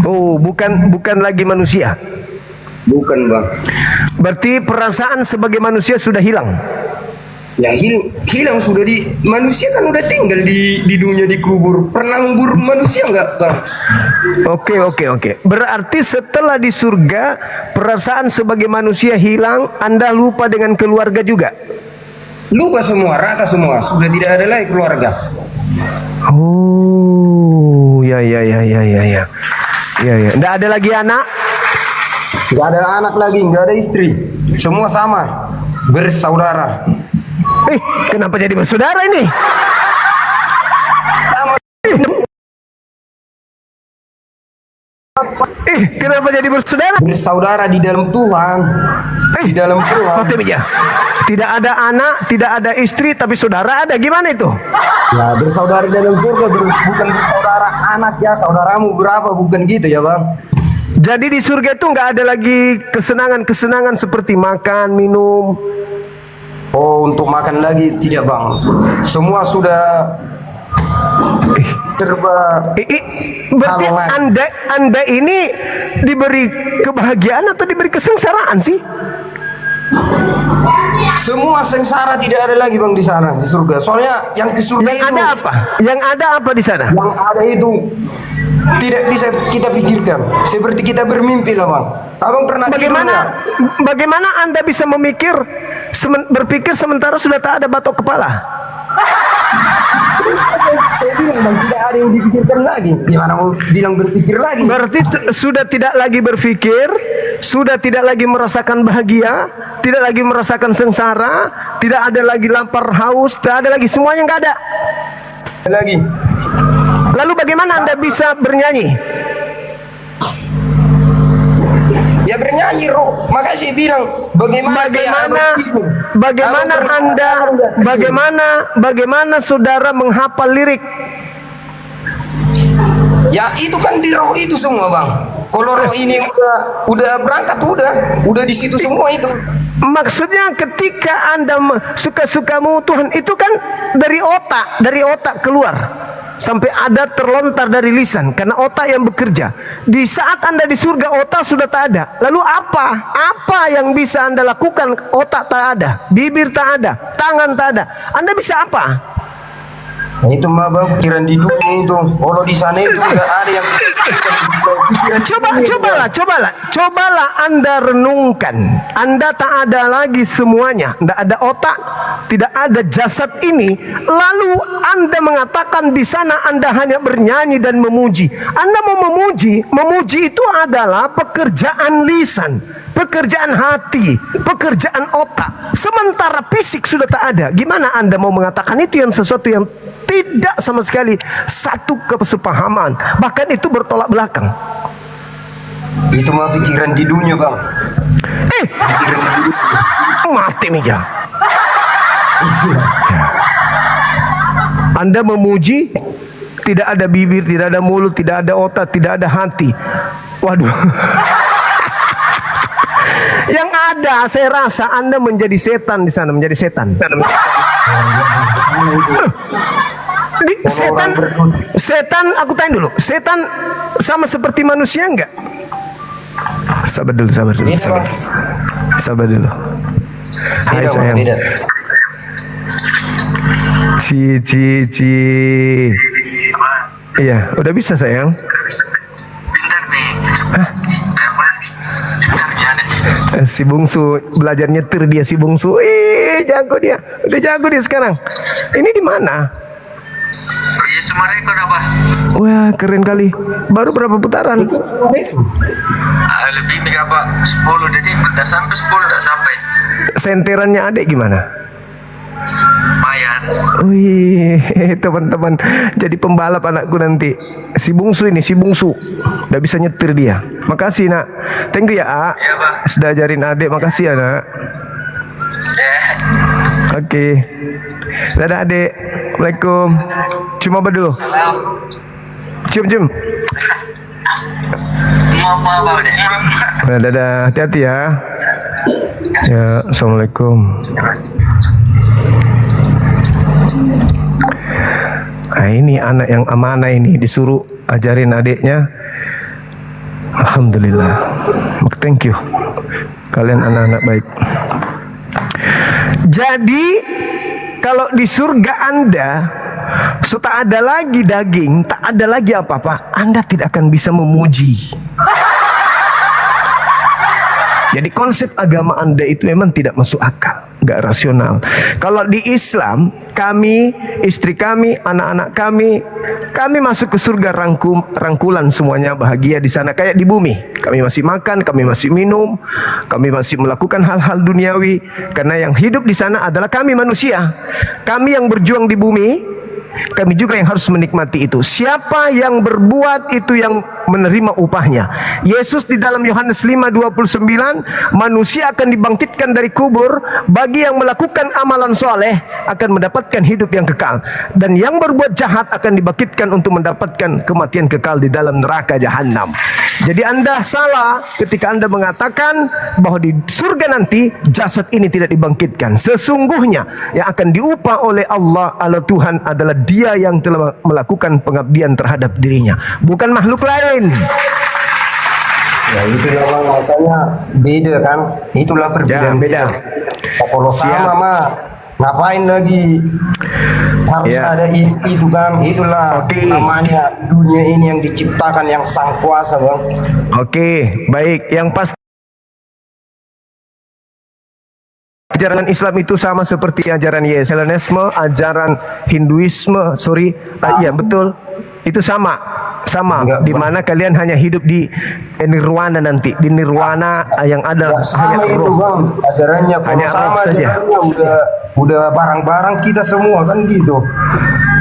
Oh, bukan lagi manusia. Bukan bang. Berarti perasaan sebagai manusia sudah hilang. Yang hilang sudah di manusia kan udah tinggal di dunia dikubur. Pernah ngubur manusia nggak bang? Oke. Berarti setelah di surga perasaan sebagai manusia hilang, Anda lupa dengan keluarga juga. Lupa semua, rata semua. Sudah tidak ada lagi keluarga. Oh, ya. Nggak ada lagi anak. Nggak ada anak lagi, nggak ada istri. Semua sama, bersaudara. Kenapa jadi bersaudara ini? Kenapa jadi bersaudara? Bersaudara di dalam Tuhan. Di dalam Tuhan. Mati meja. Tidak ada anak, tidak ada istri, tapi saudara ada. Gimana itu? Ya, bersaudara di dalam surga bukan bersaudara anak ya, saudaramu berapa, bukan gitu ya bang. Jadi di surga itu nggak ada lagi kesenangan-kesenangan seperti makan, minum. Oh, untuk makan lagi tidak bang. Semua sudah serba. Berarti Halal. anda ini diberi kebahagiaan atau diberi kesengsaraan sih? Semua sengsara tidak ada lagi bang di sana di surga. Soalnya yang di surga Yang itu ada apa? Yang ada apa di sana? yang ada itu tidak bisa kita pikirkan. Seperti kita bermimpi lah bang. Abang pernah tidur nggak? Bagaimana Anda bisa berpikir sementara sudah tak ada batok kepala? Saya bilang bang tidak ada yang dipikirkan lagi. Gimana mau bilang berpikir lagi? Berarti sudah tidak lagi berpikir, sudah tidak lagi merasakan bahagia, tidak lagi merasakan sengsara, tidak ada lagi lapar haus, tidak ada lagi, semuanya nggak ada. Lagi. Lalu bagaimana Anda bisa bernyanyi? Ya bernyanyi roh. Makanya saya bilang bagaimana saudara menghafal lirik? Ya itu kan di roh itu semua bang. Kalau roh ini udah berangkat udah di situ semua itu. Maksudnya ketika Anda suka-sukamu Tuhan itu kan dari otak keluar sampai ada terlontar dari lisan karena otak yang bekerja. Di saat Anda di surga otak sudah tak ada. Lalu apa yang bisa Anda lakukan? Otak tak ada, bibir tak ada, tangan tak ada. Anda bisa apa? Nah, itu mah bang pikiran di dunia itu. Kalau di sana itu nggak ada yang. Cobalah Anda renungkan. Anda tak ada lagi semuanya, tidak ada otak, tidak ada jasad ini. Lalu Anda mengatakan di sana Anda hanya bernyanyi dan memuji. Anda mau memuji itu adalah pekerjaan lisan, pekerjaan hati, pekerjaan otak. Sementara fisik sudah tak ada. Gimana Anda mau mengatakan itu yang sesuatu yang tidak sama sekali satu kesepahaman, bahkan itu bertolak belakang. Itu mah pikiran di dunia bang. Mati meja. Anda memuji, tidak ada bibir, tidak ada mulut, tidak ada otak, tidak ada hati. Waduh. Yang ada, saya rasa Anda menjadi setan di sana, menjadi setan. Setan, aku tanya dulu, setan sama seperti manusia enggak? Sabar dulu. Hai sayang. Tidak. Ci. Iya, udah bisa sayang. Pintar nih. Hah? Si bungsu belajar nyetir dia, si bungsu. Jago dia. Udah jago dia sekarang. Ini di mana? Oh iya, Sumarekon apa? Wah, keren kali. Baru berapa putaran? Lebih nih apa? 10, jadi udah sampai 10 udah sampai. Senterannya adek gimana? Wih, teman-teman, jadi pembalap anakku nanti. Si bungsu ini, si bungsu, udah bisa nyetir dia. Makasih nak, thank you ya A. Iya, Bang. Sudah ajarin adik, makasih ya nak. Ya. Oke, dadah adik. Assalamualaikum. Cium apa dulu? Salam. Cium. Apa deh? Nah, dadah, hati-hati ya. Ya, assalamualaikum. Nah, ini anak yang amanah ini disuruh ajarin adiknya. Alhamdulillah. Thank you. Kalian anak-anak baik. Jadi kalau di surga Anda so tak ada lagi daging, tak ada lagi apa-apa, Anda tidak akan bisa memuji. Jadi konsep agama Anda itu memang tidak masuk akal, nggak rasional. Kalau di Islam, kami, istri kami, anak-anak kami masuk ke surga rangkulan semuanya, bahagia di sana kayak di bumi. Kami masih makan, kami masih minum, kami masih melakukan hal-hal duniawi. Karena yang hidup di sana adalah kami manusia. Kami yang berjuang di bumi, kami juga yang harus menikmati itu. Siapa yang berbuat itu yang menerima upahnya. Yesus di dalam Yohanes 5:29, manusia akan dibangkitkan dari kubur. Bagi yang melakukan amalan soleh akan mendapatkan hidup yang kekal, dan yang berbuat jahat akan dibangkitkan untuk mendapatkan kematian kekal di dalam neraka jahanam. Jadi Anda salah ketika Anda mengatakan bahwa di surga nanti jasad ini tidak dibangkitkan. Sesungguhnya yang akan diupah oleh Allah Tuhan adalah dia yang telah melakukan pengabdian terhadap dirinya, bukan makhluk lain. Ya itulah bang, makanya beda kan. Itulah perbedaan. Ya, beda. kita. Kalau sama Siap. mah ngapain lagi harus Ya. ada itu kan. Itulah Oke. namanya dunia ini yang diciptakan yang sang kuasa bang. Oke, baik. Yang pasti ajaran Islam itu sama seperti ajaran Yesus. Hellenisme, ajaran Hinduisme, iya betul. Itu sama, Enggak, di mana kalian hanya hidup di nirwana nanti, di nirwana yang ada Ya, sama hanya itu roh. bang ajarannya. Kalau Hanya roh sama saja. ajarannya udah barang-barang kita semua kan gitu.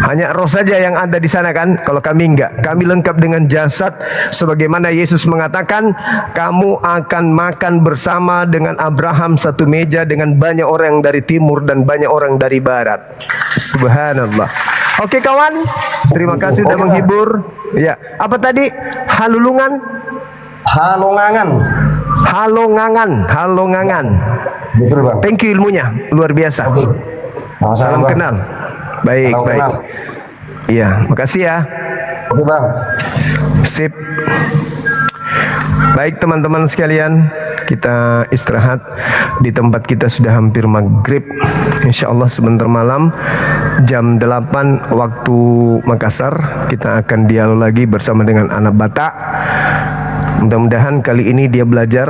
Hanya roh saja yang ada di sana kan. Kalau kami enggak, kami lengkap dengan jasad. Sebagaimana Yesus mengatakan, kamu akan makan bersama dengan Abraham satu meja dengan banyak orang dari timur dan banyak orang dari barat. Subhanallah. Oke kawan, terima kasih sudah menghibur. Ya, apa tadi? Halulungan, Halongangan. halongangan. Betul bang. Thank you ilmunya, luar biasa. Sama-sama, Salam Bang. kenal. Baik, Salam baik. kenal. Iya, makasih ya. Oke bang. Sip. Baik teman-teman sekalian, kita istirahat. Di tempat kita sudah hampir maghrib. Insya Allah sebentar malam jam 8 waktu Makassar kita akan dialog lagi bersama dengan anak Batak. Mudah-mudahan kali ini dia belajar,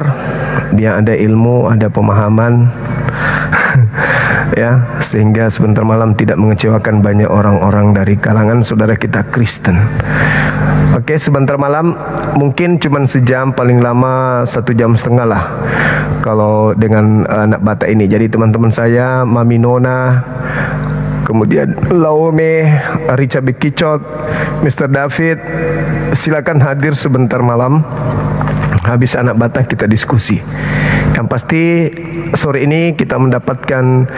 dia ada ilmu, ada pemahaman. Ya, sehingga sebentar malam tidak mengecewakan banyak orang-orang dari kalangan saudara kita Kristen. Oke, sebentar malam mungkin cuma sejam, paling lama 1,5 jam lah kalau dengan anak Batak ini. Jadi teman-teman saya, Mami Nona, kemudian Laome, Rica Bekicot, Mr. David, silakan hadir sebentar malam. Habis anak Batak kita diskusi. Yang pasti sore ini kita mendapatkan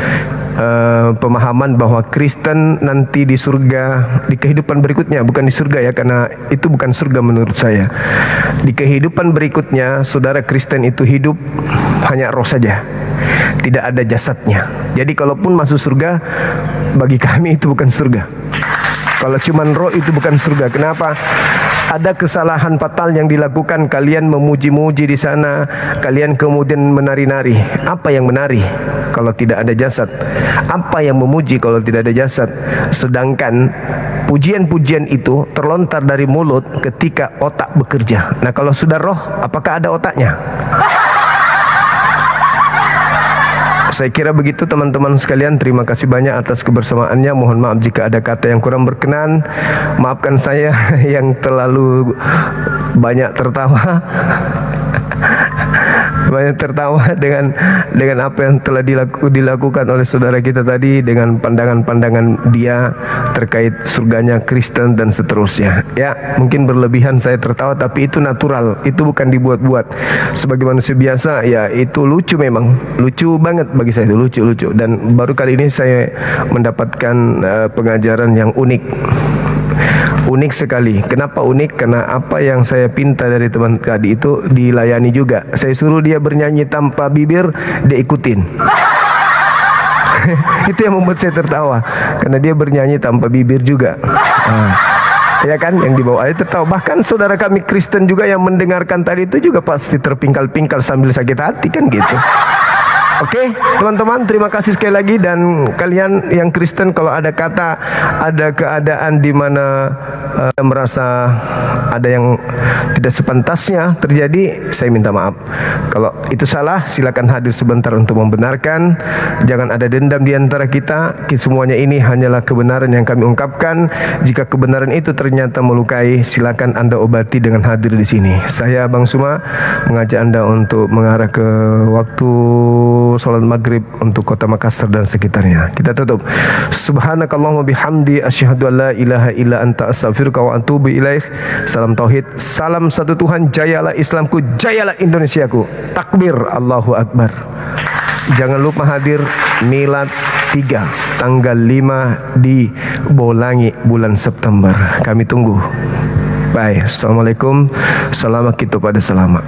pemahaman bahwa Kristen nanti di surga, di kehidupan berikutnya, bukan di surga ya, karena itu bukan surga menurut saya. Di kehidupan berikutnya, saudara Kristen itu hidup hanya roh saja, tidak ada jasadnya. Jadi kalaupun masuk surga, bagi kami itu bukan surga. Kalau cuman roh itu bukan surga. Kenapa? Ada kesalahan fatal yang dilakukan. Kalian memuji-muji di sana, kalian kemudian menari-nari. Apa yang menari kalau tidak ada jasad? Apa yang memuji kalau tidak ada jasad? Sedangkan pujian-pujian itu terlontar dari mulut ketika otak bekerja. Nah, kalau sudah roh, apakah ada otaknya? Saya kira begitu teman-teman sekalian. Terima kasih banyak atas kebersamaannya. Mohon maaf jika ada kata yang kurang berkenan. Maafkan saya yang terlalu banyak tertawa. banyak tertawa dengan apa yang telah dilakukan oleh saudara kita tadi, dengan pandangan-pandangan dia terkait surganya Kristen dan seterusnya. Ya, mungkin berlebihan saya tertawa, tapi itu natural, itu bukan dibuat-buat. Sebagai manusia biasa, ya itu lucu, memang lucu banget bagi saya, itu lucu. Dan baru kali ini saya mendapatkan pengajaran yang unik sekali. Kenapa unik? Karena apa yang saya pinta dari teman tadi itu dilayani juga. Saya suruh dia bernyanyi tanpa bibir, dia ikutin. Itu yang membuat saya tertawa, karena dia bernyanyi tanpa bibir juga. Ya kan, yang dibawa aja tertawa. Bahkan saudara kami Kristen juga yang mendengarkan tadi itu juga pasti terpingkal-pingkal sambil sakit hati kan gitu. Oke, teman-teman, terima kasih sekali lagi. Dan kalian yang Kristen, kalau ada keadaan di mana merasa ada yang tidak sepantasnya terjadi, saya minta maaf. Kalau itu salah, silakan hadir sebentar untuk membenarkan. Jangan ada dendam di antara kita. Semuanya ini hanyalah kebenaran yang kami ungkapkan. Jika kebenaran itu ternyata melukai, silakan Anda obati dengan hadir di sini. Saya Bang Suma mengajak Anda untuk mengarah ke waktu salat maghrib untuk kota Makassar dan sekitarnya. Kita tutup. Subhanakallahumma bihamdi asyhadu an la ilaha illa anta astaghfiruka wa atubu ilaik. Salam tauhid, salam satu Tuhan, jayalah Islamku, jayalah Indonesiaku. Takbir, Allahu Akbar. Jangan lupa hadir Milad 3 tanggal 5 di Bolangi bulan September. Kami tunggu. Bye. Assalamualaikum. Selamat kita pada selamat.